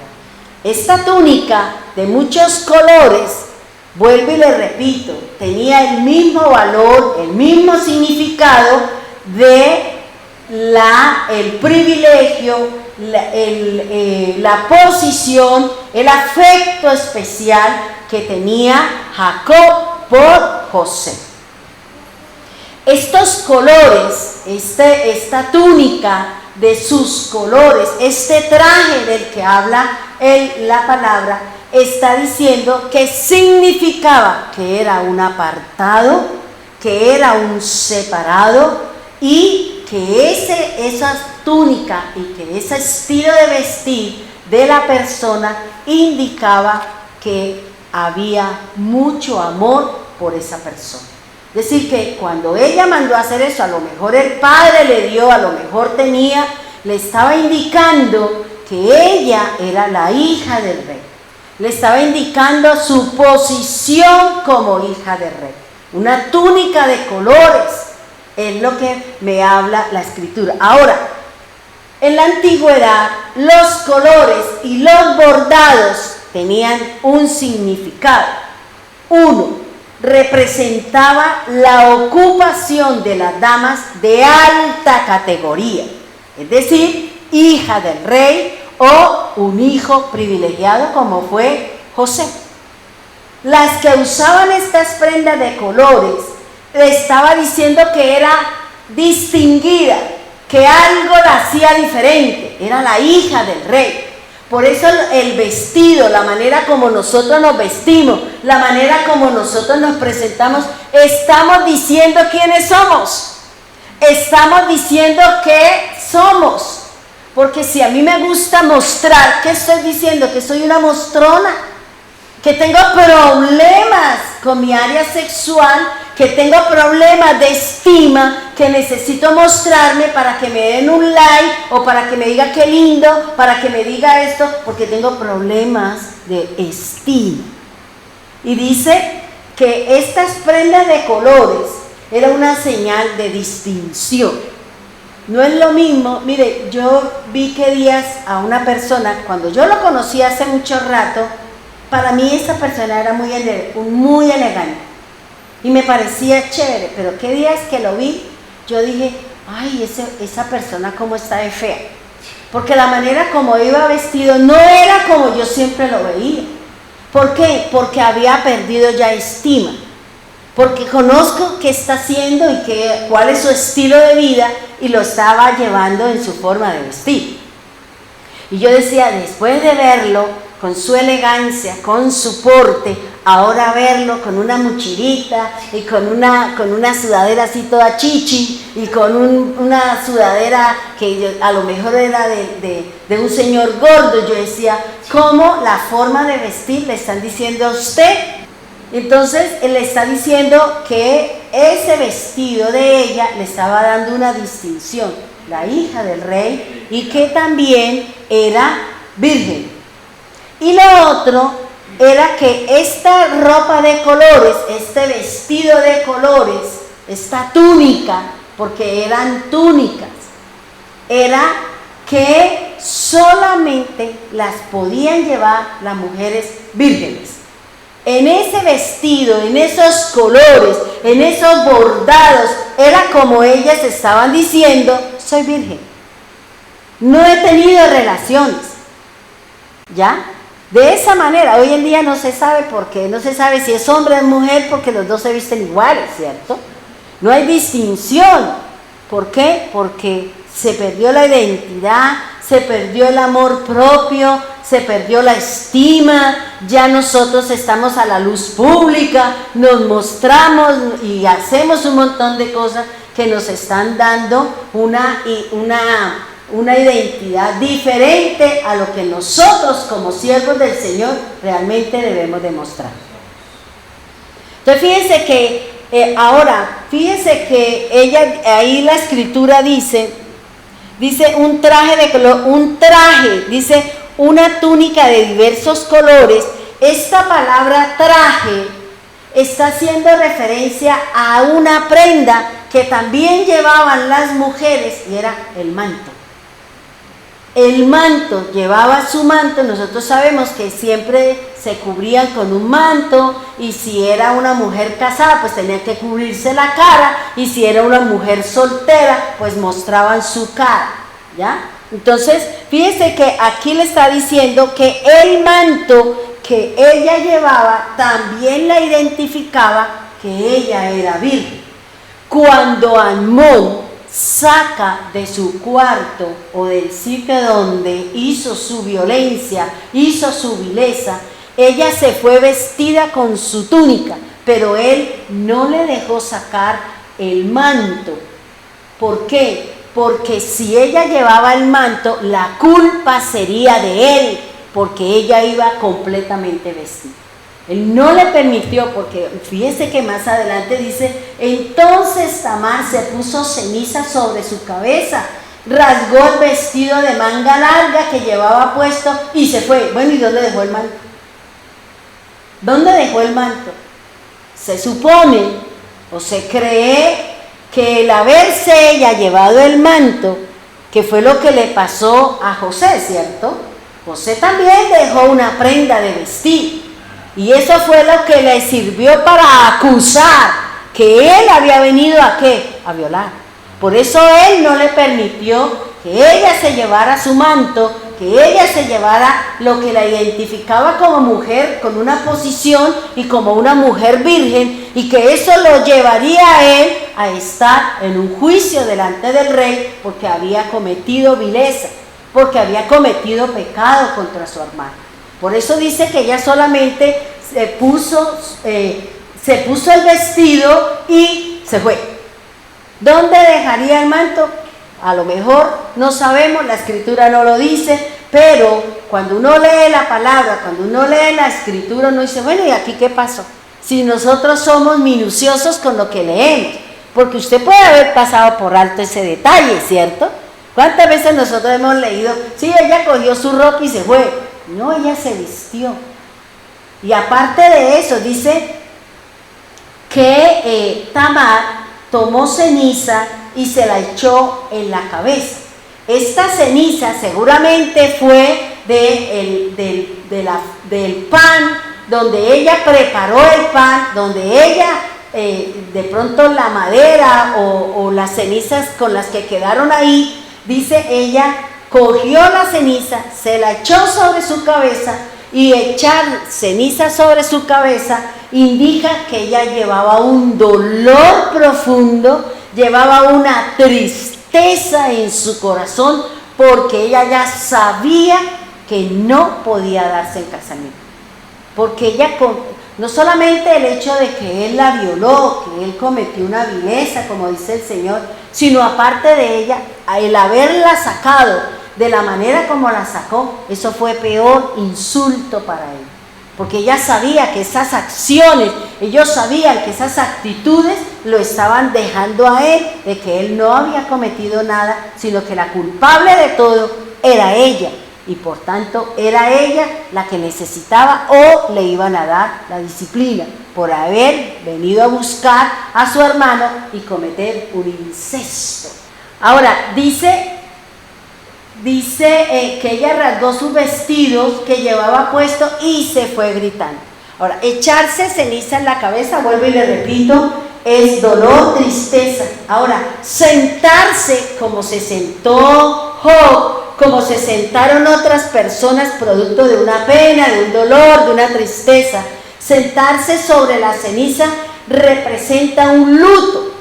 Esta túnica de muchos colores, vuelvo y le repito, tenía el mismo valor, el mismo significado de el privilegio, la posición, el afecto especial que tenía Jacob por José. Estos colores, esta túnica de sus colores, este traje del que habla la palabra, está diciendo que significaba que era un apartado, que era un separado, y que esa túnica y que ese estilo de vestir de la persona indicaba que había mucho amor por esa persona. Es decir, que cuando ella mandó a hacer eso, a lo mejor el padre le dio, a lo mejor le estaba indicando que ella era la hija del rey. Le estaba indicando su posición como hija del rey. Una túnica de colores es lo que me habla la escritura. Ahora, en la antigüedad, los colores y los bordados tenían un significado. Uno, representaba la ocupación de las damas de alta categoría, es decir, hija del rey o un hijo privilegiado como fue José. Las que usaban estas prendas de colores le estaba diciendo que era distinguida, que algo la hacía diferente, era la hija del rey. Por eso el vestido, la manera como nosotros nos vestimos, la manera como nosotros nos presentamos, estamos diciendo quiénes somos, estamos diciendo qué somos. Porque si a mí me gusta mostrar, ¿qué estoy diciendo? Que soy una mostrona, que tengo problemas con mi área sexual, que tengo problemas de estima, que necesito mostrarme para que me den un like o para que me diga qué lindo, para que me diga esto, porque tengo problemas de estima. Y dice que estas prendas de colores era una señal de distinción. No es lo mismo, mire, yo vi que días a una persona, cuando yo lo conocí hace mucho rato, Para mí esta persona era muy elegante y me parecía chévere, pero qué días que lo vi, yo dije, ay, esa persona cómo está de fea, porque la manera como iba vestido no era como yo siempre lo veía. ¿Por qué? Porque había perdido ya estima, porque conozco qué está haciendo y cuál es su estilo de vida y lo estaba llevando en su forma de vestir. Y yo decía, después de verlo con su elegancia, con su porte, ahora verlo con una mochilita y con una sudadera así toda chichi y con una sudadera que a lo mejor era de un señor gordo, yo decía, ¿cómo la forma de vestir le están diciendo a usted? Entonces él le está diciendo que ese vestido de ella le estaba dando una distinción, la hija del rey, y que también era virgen. Y lo otro era que esta ropa de colores, este vestido de colores, esta túnica, porque eran túnicas, era que solamente las podían llevar las mujeres vírgenes. En ese vestido, en esos colores, en esos bordados, era como ellas estaban diciendo, soy virgen. No he tenido relaciones. ¿Ya? De esa manera, hoy en día no se sabe por qué, no se sabe si es hombre o mujer, porque los dos se visten iguales, ¿cierto? No hay distinción. ¿Por qué? Porque se perdió la identidad, se perdió el amor propio, se perdió la estima, ya nosotros estamos a la luz pública, nos mostramos y hacemos un montón de cosas que nos están dando una identidad diferente a lo que nosotros como siervos del Señor realmente debemos demostrar. Entonces fíjense que fíjense que ella, ahí la escritura dice un traje de color, dice una túnica de diversos colores. Esta palabra traje está haciendo referencia a una prenda que también llevaban las mujeres y era el manto. El manto, llevaba su manto, nosotros sabemos que siempre se cubrían con un manto, y si era una mujer casada pues tenía que cubrirse la cara, y si era una mujer soltera pues mostraban su cara, ¿ya? Entonces fíjense que aquí le está diciendo que el manto que ella llevaba también la identificaba que ella era virgen. Cuando Amnón saca de su cuarto o del sitio donde hizo su violencia, hizo su vileza, ella se fue vestida con su túnica, pero él no le dejó sacar el manto. ¿Por qué? Porque si ella llevaba el manto, la culpa sería de él, porque ella iba completamente vestida. Él no le permitió, porque fíjese que más adelante dice, entonces Tamar se puso ceniza sobre su cabeza, rasgó el vestido de manga larga que llevaba puesto y se fue. Bueno, ¿y dónde dejó el manto? ¿Dónde dejó el manto? Se supone o se cree que el haberse ella llevado el manto, que fue lo que le pasó a José, ¿cierto? José también dejó una prenda de vestir. Y eso fue lo que le sirvió para acusar que él había venido ¿a qué? A violar. Por eso él no le permitió que ella se llevara su manto, que ella se llevara lo que la identificaba como mujer, con una posición y como una mujer virgen, y que eso lo llevaría a él a estar en un juicio delante del rey, porque había cometido vileza, porque había cometido pecado contra su hermano. Por eso dice que ella solamente se puso el vestido y se fue. ¿Dónde dejaría el manto? A lo mejor no sabemos, la escritura no lo dice, pero cuando uno lee la palabra, cuando uno lee la escritura, uno dice, bueno, ¿y aquí qué pasó? Si nosotros somos minuciosos con lo que leemos, porque usted puede haber pasado por alto ese detalle, ¿cierto? ¿Cuántas veces nosotros hemos leído, sí, ella cogió su ropa y se fue? No, ella se vistió. Y aparte de eso, dice que Tamar tomó ceniza y se la echó en la cabeza. Esta ceniza seguramente fue del pan, donde ella preparó el pan, donde ella de pronto la madera o las cenizas con las que quedaron ahí, dice ella, cogió la ceniza, se la echó sobre su cabeza, y echar ceniza sobre su cabeza indica que ella llevaba un dolor profundo, llevaba una tristeza en su corazón, porque ella ya sabía que no podía darse en casamiento. Porque ella, no solamente el hecho de que él la violó, que él cometió una vileza, como dice el Señor, sino aparte de ella, el haberla sacado de la manera como la sacó, eso fue peor insulto para él. Porque ella sabía que esas acciones, ellos sabían que esas actitudes lo estaban dejando a él, de que él no había cometido nada, sino que la culpable de todo era ella. Y por tanto era ella la que necesitaba o le iban a dar la disciplina por haber venido a buscar a su hermano y cometer un incesto. Ahora, dice que ella rasgó sus vestidos que llevaba puesto y se fue gritando. Ahora, echarse ceniza en la cabeza, vuelvo y le repito, es dolor, tristeza. Ahora, sentarse como se sentó Job, como se sentaron otras personas producto de una pena, de un dolor, de una tristeza. Sentarse sobre la ceniza representa un luto,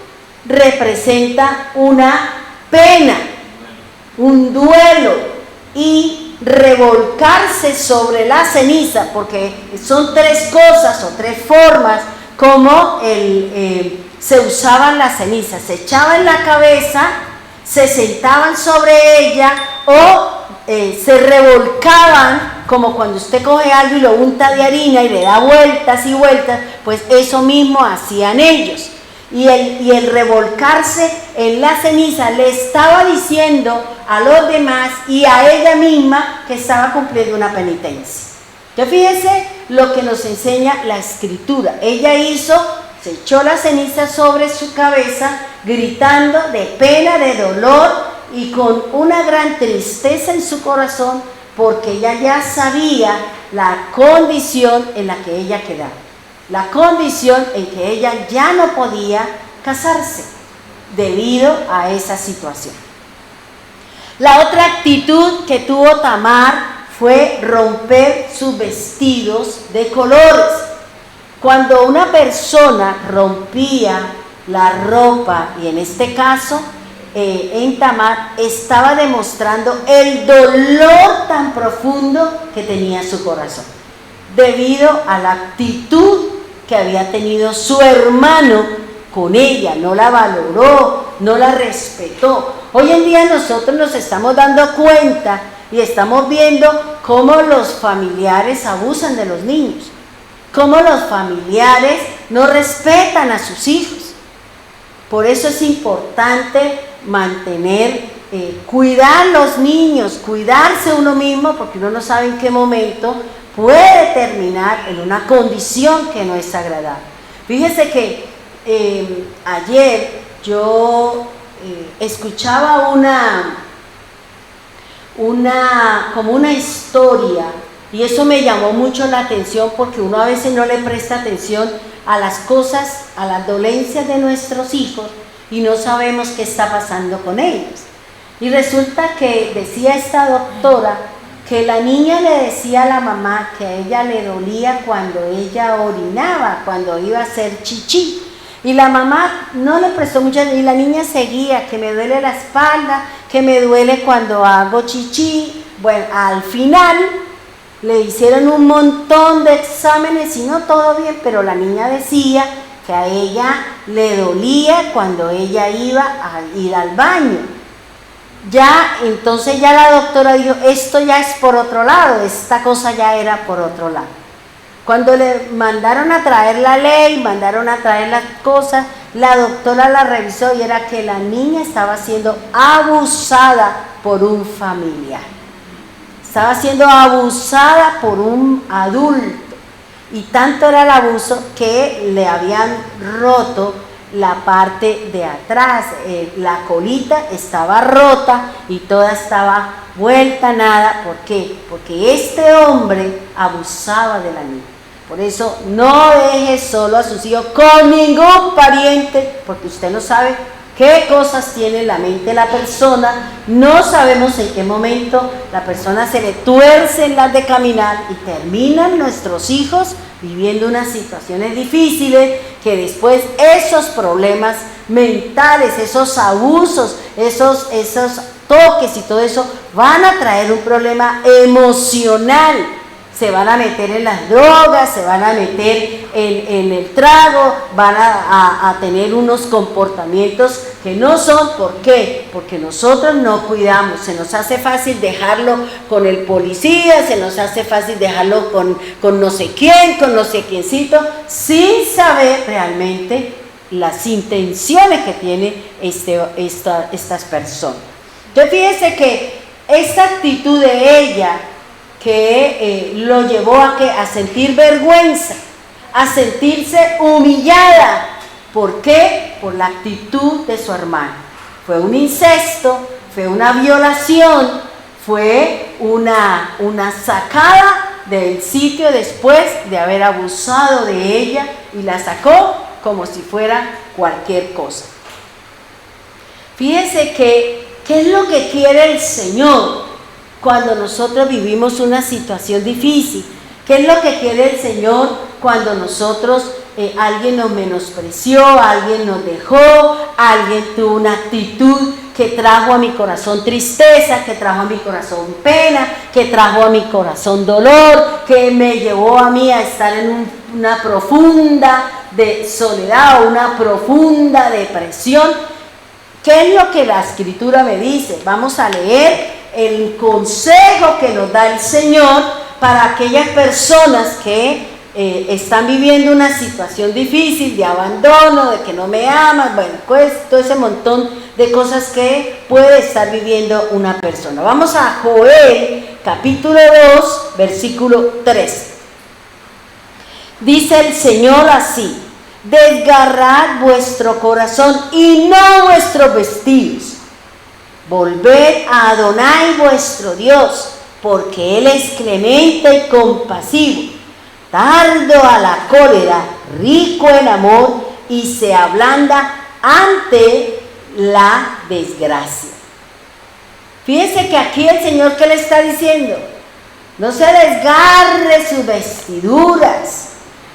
representa una pena, un duelo, y revolcarse sobre la ceniza, porque son tres cosas o tres formas como se usaban las cenizas. Se echaba en la cabeza, se sentaban sobre ella o se revolcaban, como cuando usted coge algo y lo unta de harina y le da vueltas y vueltas, pues eso mismo hacían ellos. Y el revolcarse en la ceniza le estaba diciendo a los demás y a ella misma que estaba cumpliendo una penitencia. Ya fíjense lo que nos enseña la Escritura. Ella se echó la ceniza sobre su cabeza, gritando de pena, de dolor y con una gran tristeza en su corazón, porque ella ya sabía la condición en la que ella quedaba. La condición en que ella ya no podía casarse debido a esa situación. La otra actitud que tuvo Tamar fue romper sus vestidos de colores. Cuando una persona rompía la ropa, y en este caso en Tamar, estaba demostrando el dolor tan profundo que tenía su corazón, debido a la actitud que había tenido su hermano con ella. No la valoró, no la respetó. Hoy en día nosotros nos estamos dando cuenta y estamos viendo cómo los familiares abusan de los niños, cómo los familiares no respetan a sus hijos. Por eso es importante cuidar los niños, cuidarse uno mismo, porque uno no sabe en qué momento puede terminar en una condición que no es agradable. Fíjese que ayer yo escuchaba como una historia, y eso me llamó mucho la atención, porque uno a veces no le presta atención a las cosas, a las dolencias de nuestros hijos, y no sabemos qué está pasando con ellos. Y resulta que decía esta doctora que la niña le decía a la mamá que a ella le dolía cuando ella orinaba, cuando iba a hacer chichi. Y la mamá no le prestó mucha, y la niña seguía, que me duele la espalda, que me duele cuando hago chichi. Bueno, al final le hicieron un montón de exámenes y no todo bien, pero la niña decía que a ella le dolía cuando ella iba a ir al baño. Ya, entonces ya la doctora dijo, esto ya es por otro lado, esta cosa ya era por otro lado. Cuando le mandaron a traer la ley, mandaron a traer las cosas, la doctora la revisó y era que la niña estaba siendo abusada por un familiar. Estaba siendo abusada por un adulto. Y tanto era el abuso que le habían roto la parte de atrás, la colita estaba rota y toda estaba vuelta a nada. ¿Por qué? Porque este hombre abusaba de la niña. Por eso no deje solo a sus hijos con ningún pariente, porque usted no sabe qué cosas tiene en la mente la persona, no sabemos en qué momento la persona se le tuerce en las de caminar y terminan nuestros hijos viviendo unas situaciones difíciles que después esos problemas mentales, esos abusos, esos toques y todo eso van a traer un problema emocional. Se van a meter en las drogas, se van a meter en el trago, van a tener unos comportamientos que no son. ¿Por qué? Porque nosotros no cuidamos. Se nos hace fácil dejarlo con el policía, se nos hace fácil dejarlo con no sé quién, con no sé quiéncito, sin saber realmente las intenciones que tienen estas personas. Entonces fíjense que esta actitud de ella, que lo llevó a sentir vergüenza, a sentirse humillada. ¿Por qué? Por la actitud de su hermano. Fue un incesto, fue una violación, fue una sacada del sitio después de haber abusado de ella y la sacó como si fuera cualquier cosa. Fíjense que, ¿qué es lo que quiere el Señor cuando nosotros vivimos una situación difícil? ¿Qué es lo que quiere el Señor cuando nosotros, alguien nos menospreció, alguien nos dejó, alguien tuvo una actitud que trajo a mi corazón tristeza, que trajo a mi corazón pena, que trajo a mi corazón dolor, que me llevó a mí a estar en una profunda de soledad o una profunda depresión? ¿Qué es lo que la Escritura me dice? Vamos a leer el consejo que nos da el Señor para aquellas personas que están viviendo una situación difícil de abandono, de que no me aman, bueno, pues todo ese montón de cosas que puede estar viviendo una persona. Vamos a Joel capítulo 2, versículo 13. Dice el Señor así: desgarrad vuestro corazón y no vuestros vestidos. Volved a Adonai vuestro Dios, porque Él es clemente y compasivo, tardo a la cólera, rico en amor, y se ablanda ante la desgracia. Fíjense que aquí el Señor, ¿qué le está diciendo? No se desgarre sus vestiduras,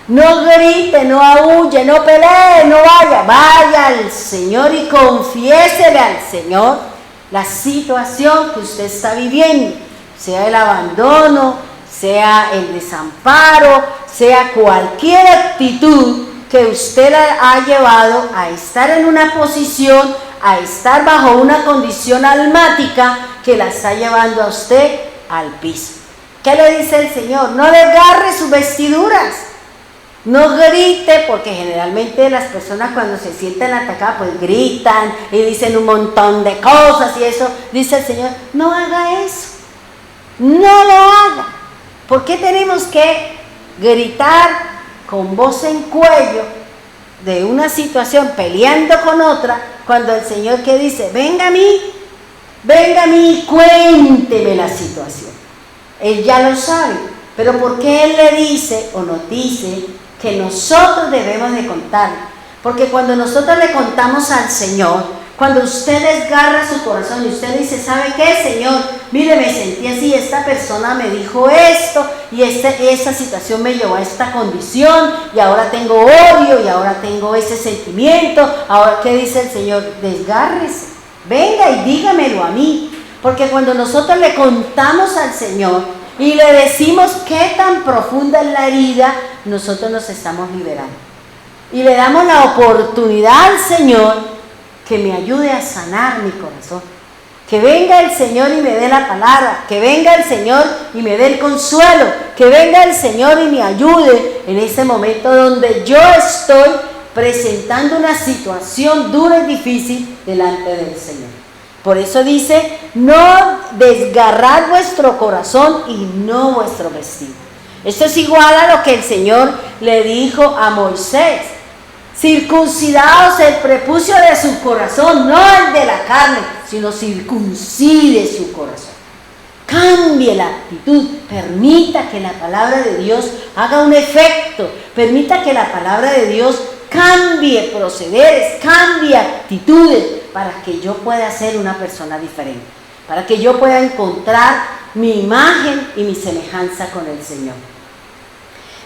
no grite, no aúlle, no pelee, no vaya al Señor y confiésele al Señor la situación que usted está viviendo, sea el abandono, sea el desamparo, sea cualquier actitud que usted ha llevado a estar en una posición, a estar bajo una condición almática que la está llevando a usted al piso. ¿Qué le dice el Señor? No desgarre sus vestiduras, no grite, porque generalmente las personas cuando se sienten atacadas pues gritan y dicen un montón de cosas y eso. Dice el Señor, no haga eso, no lo haga. ¿Por qué tenemos que gritar con voz en cuello de una situación peleando con otra, cuando el Señor que dice, venga a mí y cuénteme la situación? Él ya lo sabe, pero ¿por qué Él le dice o nos dice que nosotros debemos de contar? Porque cuando nosotros le contamos al Señor, cuando usted desgarra su corazón y usted dice, ¿sabe qué, Señor? Mire, me sentí así, esta persona me dijo esto y esta situación me llevó a esta condición y ahora tengo odio y ahora tengo ese sentimiento. Ahora, ¿qué dice el Señor? Desgárrese, venga y dígamelo a mí. Porque cuando nosotros le contamos al Señor y le decimos qué tan profunda es la herida, nosotros nos estamos liberando. Y le damos la oportunidad al Señor que me ayude a sanar mi corazón. Que venga el Señor y me dé la palabra, que venga el Señor y me dé el consuelo, que venga el Señor y me ayude en ese momento donde yo estoy presentando una situación dura y difícil delante del Señor. Por eso dice, no desgarrad vuestro corazón y no vuestro vestido. Esto es igual a lo que el Señor le dijo a Moisés: circuncidaos el prepucio de su corazón, no el de la carne, sino circuncide su corazón. Cambie la actitud, permita que la palabra de Dios haga un efecto, permita que la palabra de Dios cambie procederes, cambie actitudes, para que yo pueda ser una persona diferente, para que yo pueda encontrar mi imagen y mi semejanza con el Señor.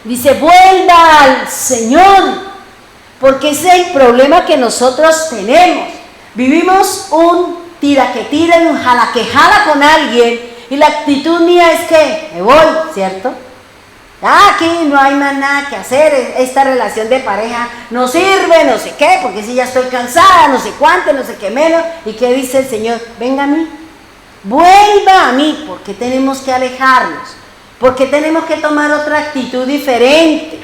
Dice, vuelva al Señor, porque ese es el problema que nosotros tenemos. Vivimos un tira que tira y un jala que jala con alguien, y la actitud mía es que me voy, ¿cierto? Aquí no hay más nada que hacer, esta relación de pareja no sirve, no sé qué, porque si ya estoy cansada, no sé cuánto, no sé qué menos. ¿Y qué dice el Señor? Venga a mí, vuelva a mí. ¿Por qué tenemos que alejarnos? ¿Por qué tenemos que tomar otra actitud diferente?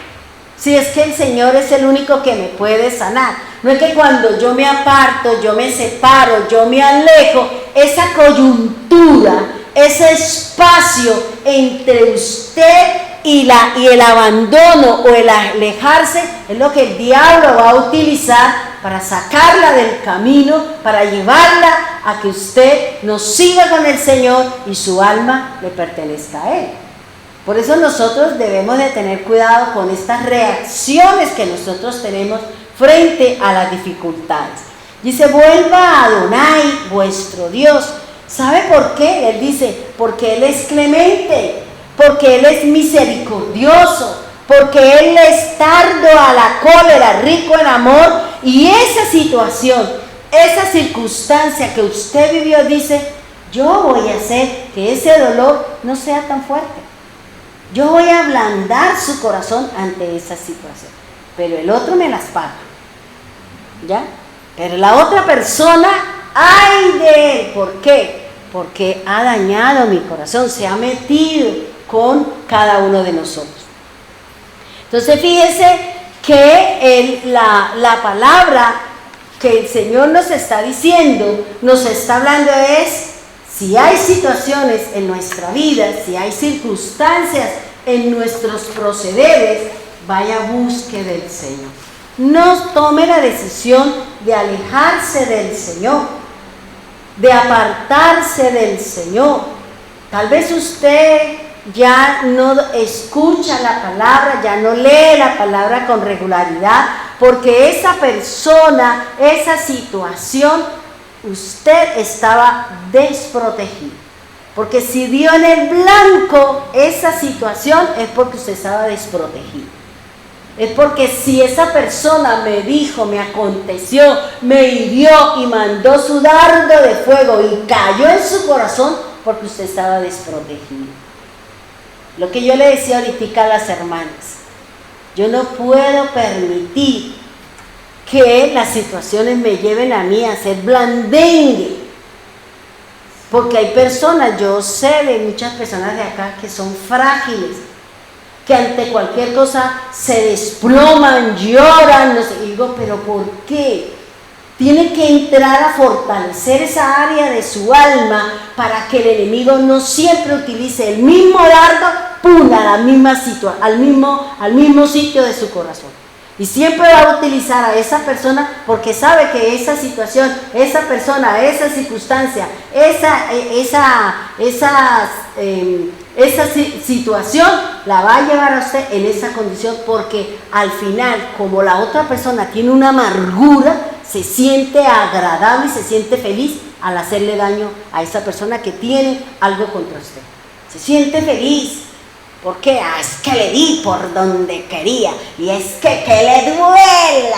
Si es que el Señor es el único que me puede sanar. No es que cuando yo me aparto, yo me separo, yo me alejo, esa coyuntura, ese espacio entre usted y el abandono o el alejarse, es lo que el diablo va a utilizar para sacarla del camino, para llevarla a que usted no siga con el Señor y su alma le pertenezca a Él. Por eso nosotros debemos de tener cuidado con estas reacciones que nosotros tenemos frente a las dificultades. Dice, vuelva a Adonai, vuestro Dios. ¿Sabe por qué? Él dice, porque Él es clemente, porque Él es misericordioso, porque Él es tardo a la cólera, rico en amor. Y esa situación, esa circunstancia que usted vivió, dice, yo voy a hacer que ese dolor no sea tan fuerte. Yo voy a ablandar su corazón ante esa situación. Pero el otro me las paga, ¿ya? Pero la otra persona, ¡ay de él! ¿Por qué? Porque ha dañado mi corazón, se ha metido con cada uno de nosotros. Entonces fíjese que la palabra que el Señor nos está diciendo, nos está hablando es, si hay situaciones en nuestra vida, si hay circunstancias en nuestros procederes, vaya, busque del Señor. No tome la decisión de alejarse del Señor, de apartarse del Señor. Tal vez usted ya no escucha la palabra, ya no lee la palabra con regularidad, porque esa persona, esa situación, usted estaba desprotegido. Porque si dio en el blanco esa situación, es porque usted estaba desprotegido. Es porque si esa persona me dijo, me aconteció, me hirió y mandó su dardo de fuego y cayó en su corazón, porque usted estaba desprotegido. Lo que yo le decía ahorita a las hermanas, yo no puedo permitir que las situaciones me lleven a mí a ser blandengue, porque hay personas, yo sé de muchas personas de acá que son frágiles, que ante cualquier cosa se desploman, lloran, no sé, y digo, pero ¿por qué? Tiene que entrar a fortalecer esa área de su alma para que el enemigo no siempre utilice el mismo dardo, ¡pum!, a la misma situación, al mismo sitio de su corazón. Y siempre va a utilizar a esa persona porque sabe que esa situación, esa persona, esa circunstancia, esa situación la va a llevar a usted en esa condición, porque al final, como la otra persona tiene una amargura, se siente agradable y se siente feliz al hacerle daño a esa persona que tiene algo contra usted. Se siente feliz. ¿Por qué? Es que le di por donde quería. Y es que le duela,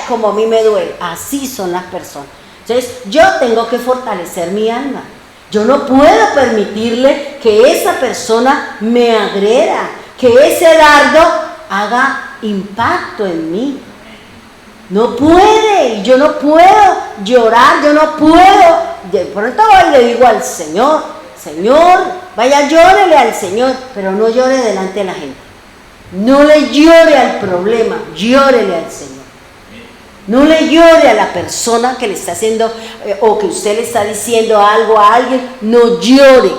como a mí me duele. Así son las personas. Entonces, yo tengo que fortalecer mi alma. Yo no puedo permitirle que esa persona me agreda, que ese dardo haga impacto en mí. No puede, yo no puedo llorar, yo no puedo. De pronto voy y le digo al Señor, Señor, vaya, llórele al Señor, pero no llore delante de la gente. No le llore al problema, llórele al Señor. No le llore a la persona que le está haciendo o que usted le está diciendo algo a alguien, no llore,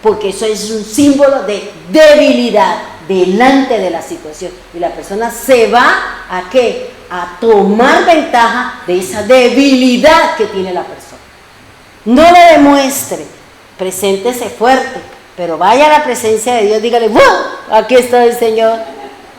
porque eso es un símbolo de debilidad delante de la situación. Y la persona se va a ¿qué? A tomar ventaja de esa debilidad que tiene la persona. No le demuestre, preséntese fuerte, pero vaya a la presencia de Dios, dígale, ¡wow! Aquí está el Señor.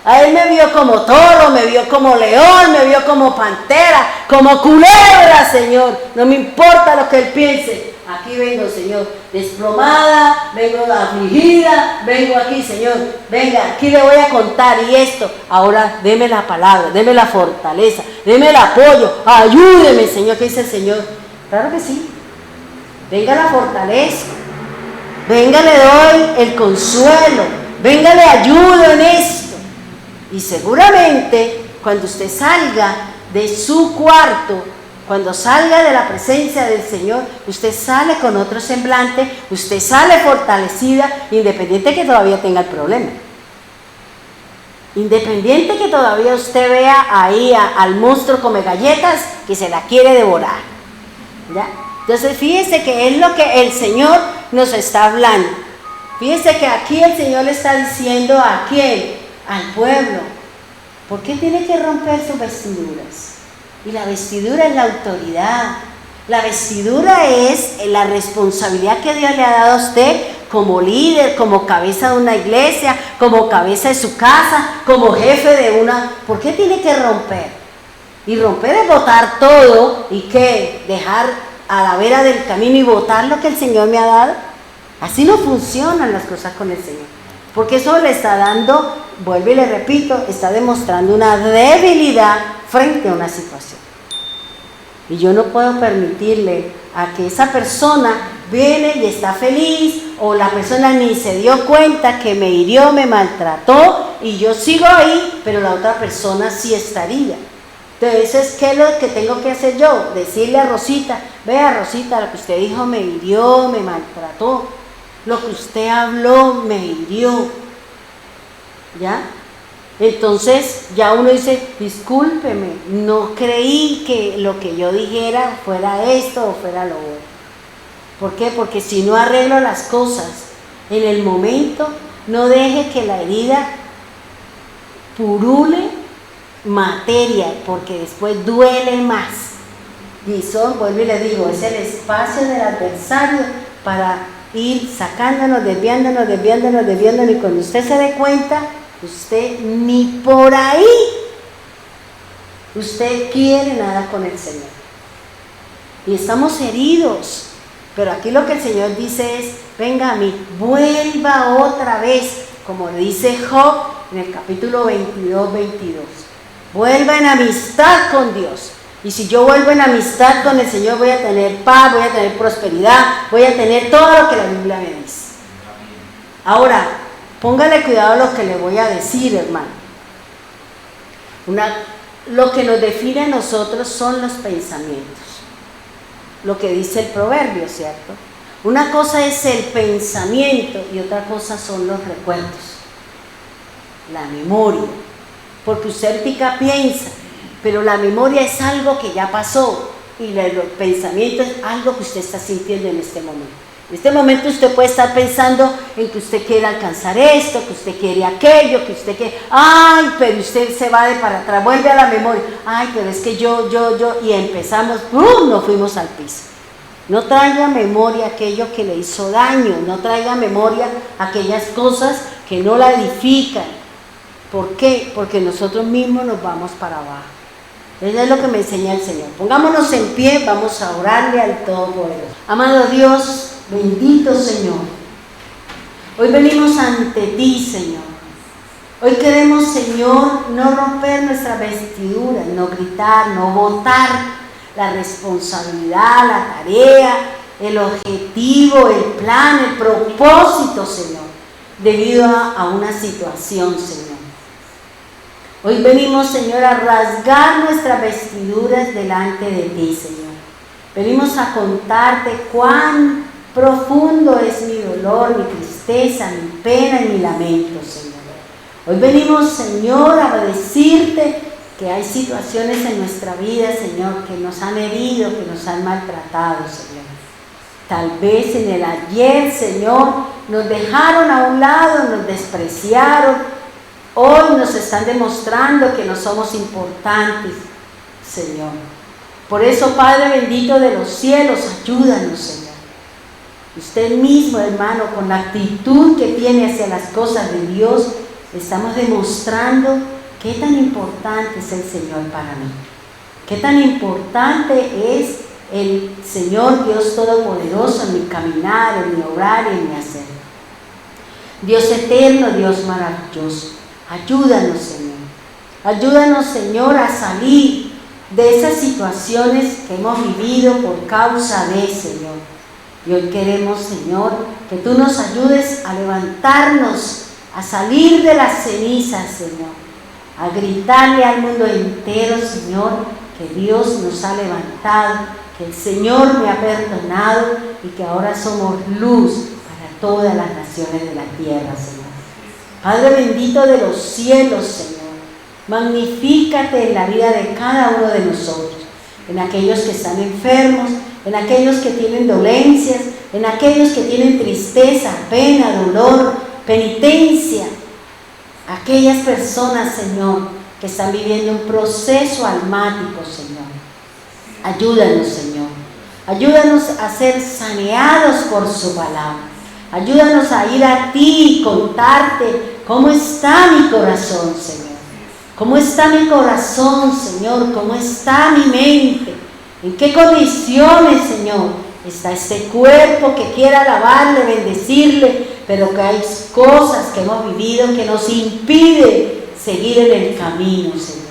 A Él me vio como toro, me vio como león, me vio como pantera, como culebra, Señor. No me importa lo que Él piense. Aquí vengo, Señor, desplomada, vengo afligida, vengo aquí, Señor. Venga, aquí le voy a contar y esto. Ahora, deme la palabra, deme la fortaleza, deme el apoyo. Ayúdeme, Señor. ¿Qué dice el Señor? Claro que sí. Venga la fortaleza. Venga, le doy el consuelo. Venga, le ayudo en esto. Y seguramente cuando usted salga de su cuarto, cuando salga de la presencia del Señor, usted sale con otro semblante, usted sale fortalecida, independiente que todavía tenga el problema. Independiente que todavía usted vea ahí al monstruo come galletas que se la quiere devorar. ¿Ya? Entonces fíjese que es lo que el Señor nos está hablando. Fíjese que aquí el Señor le está diciendo ¿a quién? Al pueblo. ¿Por qué tiene que romper sus vestiduras? Y la vestidura es la autoridad. La vestidura es la responsabilidad que Dios le ha dado a usted como líder, como cabeza de una iglesia, como cabeza de su casa, como jefe de una... ¿Por qué tiene que romper? Y romper es botar todo y ¿qué? Dejar a la vera del camino y botar lo que el Señor me ha dado. Así no funcionan las cosas con el Señor. Porque eso le está dando, vuelvo y le repito, está demostrando una debilidad frente a una situación. Y yo no puedo permitirle a que esa persona viene y está feliz, o la persona ni se dio cuenta que me hirió, me maltrató, y yo sigo ahí, pero la otra persona sí estaría. Entonces, ¿qué es lo que tengo que hacer yo? Decirle a Rosita, vea Rosita, lo que usted dijo me hirió, me maltrató. Lo que usted habló me hirió, ¿ya? Entonces ya uno dice, discúlpeme, no creí que lo que yo dijera fuera esto o fuera lo otro. ¿Por qué? Porque si no arreglo las cosas en el momento, no deje que la herida purule materia, porque después duele más. Y son, vuelvo y le digo, es el espacio del adversario para ir sacándonos, desviándonos, y cuando usted se dé cuenta, usted ni por ahí, usted quiere nada con el Señor. Y estamos heridos, pero aquí lo que el Señor dice es, venga a mí, vuelva otra vez, como dice Job en el capítulo 22, vuelva en amistad con Dios. Y si yo vuelvo en amistad con el Señor, voy a tener paz, voy a tener prosperidad, voy a tener todo lo que la Biblia me dice. Ahora, póngale cuidado a lo que le voy a decir, hermano. Lo que nos define a nosotros son los pensamientos. Lo que dice el proverbio, ¿cierto? Una cosa es el pensamiento y otra cosa son los recuerdos. La memoria. Porque usted ahorita piensa, pero la memoria es algo que ya pasó y el pensamiento es algo que usted está sintiendo en este momento. En este momento usted puede estar pensando en que usted quiere alcanzar esto, que usted quiere aquello, que usted quiere... ¡Ay! Pero usted se va de para atrás, vuelve a la memoria. ¡Ay! Pero es que yo... Y empezamos, ¡pum! Nos fuimos al piso. No traiga memoria aquello que le hizo daño, no traiga memoria aquellas cosas que no la edifican. ¿Por qué? Porque nosotros mismos nos vamos para abajo. Eso es lo que me enseña el Señor. Pongámonos en pie, vamos a orarle al Todopoderoso. Amado Dios, bendito Señor, hoy venimos ante ti, Señor. Hoy queremos, Señor, no romper nuestras vestiduras, no gritar, no botar la responsabilidad, la tarea, el objetivo, el plan, el propósito, Señor, debido a una situación, Señor. Hoy venimos, Señor, a rasgar nuestras vestiduras delante de ti, Señor. Venimos a contarte cuán profundo es mi dolor, mi tristeza, mi pena y mi lamento, Señor. Hoy venimos, Señor, a decirte que hay situaciones en nuestra vida, Señor, que nos han herido, que nos han maltratado, Señor. Tal vez en el ayer, Señor, nos dejaron a un lado, nos despreciaron. Hoy nos están demostrando que no somos importantes, Señor. Por eso, Padre bendito de los cielos, ayúdanos, Señor. Usted mismo, hermano, con la actitud que tiene hacia las cosas de Dios, estamos demostrando qué tan importante es el Señor para mí. Qué tan importante es el Señor Dios Todopoderoso en mi caminar, en mi obrar y en mi hacer. Dios eterno, Dios maravilloso, ayúdanos, Señor. Ayúdanos, Señor, a salir de esas situaciones que hemos vivido por causa de, Señor. Y hoy queremos, Señor, que tú nos ayudes a levantarnos, a salir de las cenizas, Señor, a gritarle al mundo entero, Señor, que Dios nos ha levantado, que el Señor me ha perdonado y que ahora somos luz para todas las naciones de la tierra, Señor. Padre bendito de los cielos, Señor, magnifícate en la vida de cada uno de nosotros, en aquellos que están enfermos, en aquellos que tienen dolencias, en aquellos que tienen tristeza, pena, dolor, penitencia, aquellas personas, Señor, que están viviendo un proceso almático, Señor. Ayúdanos, Señor. Ayúdanos a ser saneados por su palabra. Ayúdanos a ir a ti y contarte cómo está mi corazón, Señor. ¿Cómo está mi corazón, Señor? ¿Cómo está mi mente? ¿En qué condiciones, Señor, está este cuerpo que quiere alabarle, bendecirle, pero que hay cosas que hemos vivido que nos impiden seguir en el camino, Señor?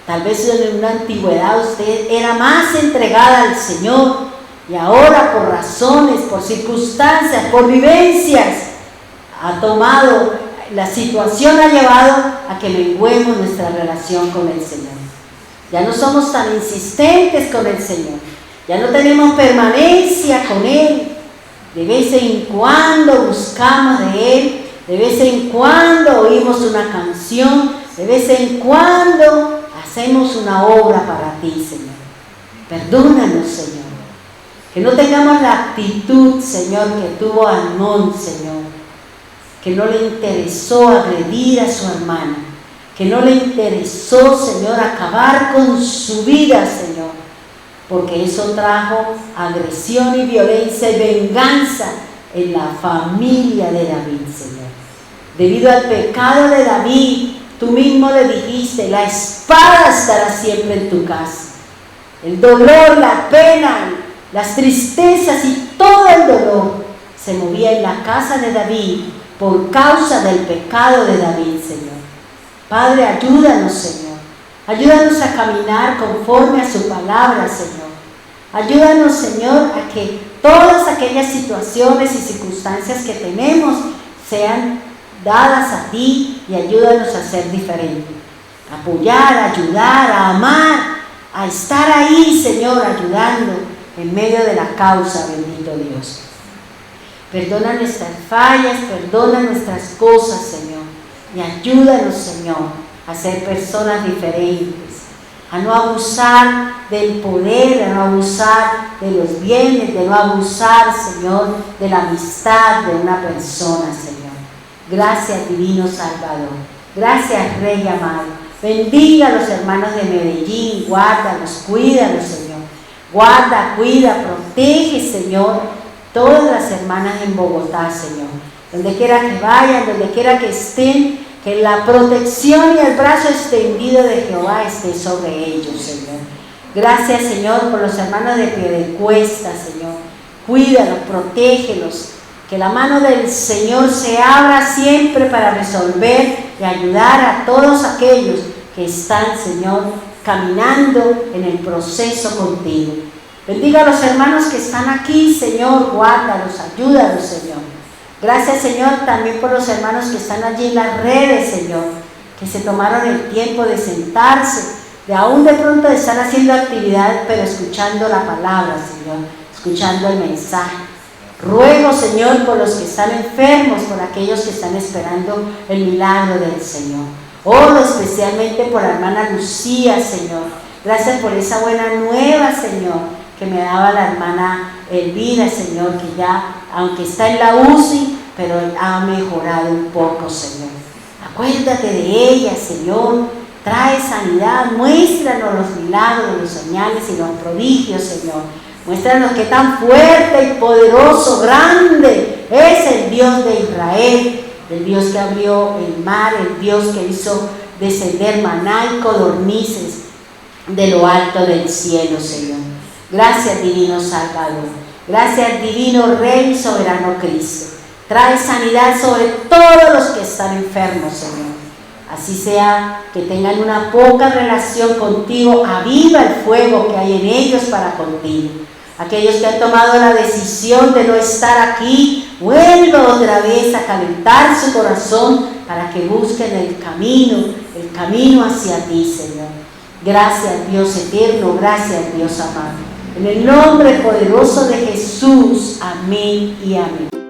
Tal vez en una antigüedad usted era más entregada al Señor y ahora por razones, por circunstancias, por vivencias, la situación ha llevado a que menguemos nuestra relación con el Señor. Ya no somos tan insistentes con el Señor, ya no tenemos permanencia con Él. De vez en cuando buscamos de Él, de vez en cuando oímos una canción, de vez en cuando hacemos una obra para ti, Señor. Perdónanos, Señor, que no tengamos la actitud, Señor, que tuvo Amnón, Señor, que no le interesó agredir a su hermana, que no le interesó, Señor, acabar con su vida, Señor, porque eso trajo agresión y violencia y venganza en la familia de David, Señor. Debido al pecado de David, tú mismo le dijiste, la espada estará siempre en tu casa. El dolor, la pena, las tristezas y todo el dolor se movía en la casa de David por causa del pecado de David, Señor. Padre, ayúdanos, Señor. Ayúdanos a caminar conforme a su palabra, Señor. Ayúdanos, Señor, a que todas aquellas situaciones y circunstancias que tenemos sean dadas a ti y ayúdanos a ser diferentes. A apoyar, a ayudar, a amar, a estar ahí, Señor, ayudando en medio de la causa, bendito Dios. Perdona nuestras fallas, perdona nuestras cosas, Señor, y ayúdanos, Señor, a ser personas diferentes, a no abusar del poder, a no abusar de los bienes, de no abusar, Señor, de la amistad de una persona, Señor. Gracias, divino Salvador. Gracias, Rey amado. Bendiga a los hermanos de Medellín, guárdalos, cuídalos, Señor. Guarda, cuida, protege, Señor, todas las hermanas en Bogotá, Señor. Donde quiera que vayan, donde quiera que estén, que la protección y el brazo extendido de Jehová esté sobre ellos, Señor. Gracias, Señor, por los hermanos de Piedecuesta, Señor. Cuídalos, protégelos. Que la mano del Señor se abra siempre para resolver y ayudar a todos aquellos que están, Señor, caminando en el proceso contigo. Bendiga a los hermanos que están aquí, Señor, guárdalos, ayúdalos, Señor. Gracias, Señor, también por los hermanos que están allí en las redes, Señor, que se tomaron el tiempo de sentarse, de aún de pronto de estar haciendo actividad, pero escuchando la palabra, Señor, escuchando el mensaje. Ruego, Señor, por los que están enfermos, por aquellos que están esperando el milagro del Señor. Oro especialmente por la hermana Lucía, Señor. Gracias por esa buena nueva, Señor, que me daba la hermana Elvira, Señor, que ya, aunque está en la UCI, pero ha mejorado un poco, Señor. Acuérdate de ella, Señor. Trae sanidad, muéstranos los milagros, los señales y los prodigios, Señor. Muéstranos qué tan fuerte y poderoso, grande es el Dios de Israel, el Dios que abrió el mar, el Dios que hizo descender maná y codornices de lo alto del cielo, Señor. Gracias, divino Salvador. Gracias, divino Rey y soberano Cristo. Trae sanidad sobre todos los que están enfermos, Señor. Así sea que tengan una poca relación contigo, aviva el fuego que hay en ellos para contigo. Aquellos que han tomado la decisión de no estar aquí, vuelva otra vez a calentar su corazón para que busquen el camino hacia ti, Señor. Gracias, Dios eterno, gracias, Dios amado. En el nombre poderoso de Jesús, amén y amén.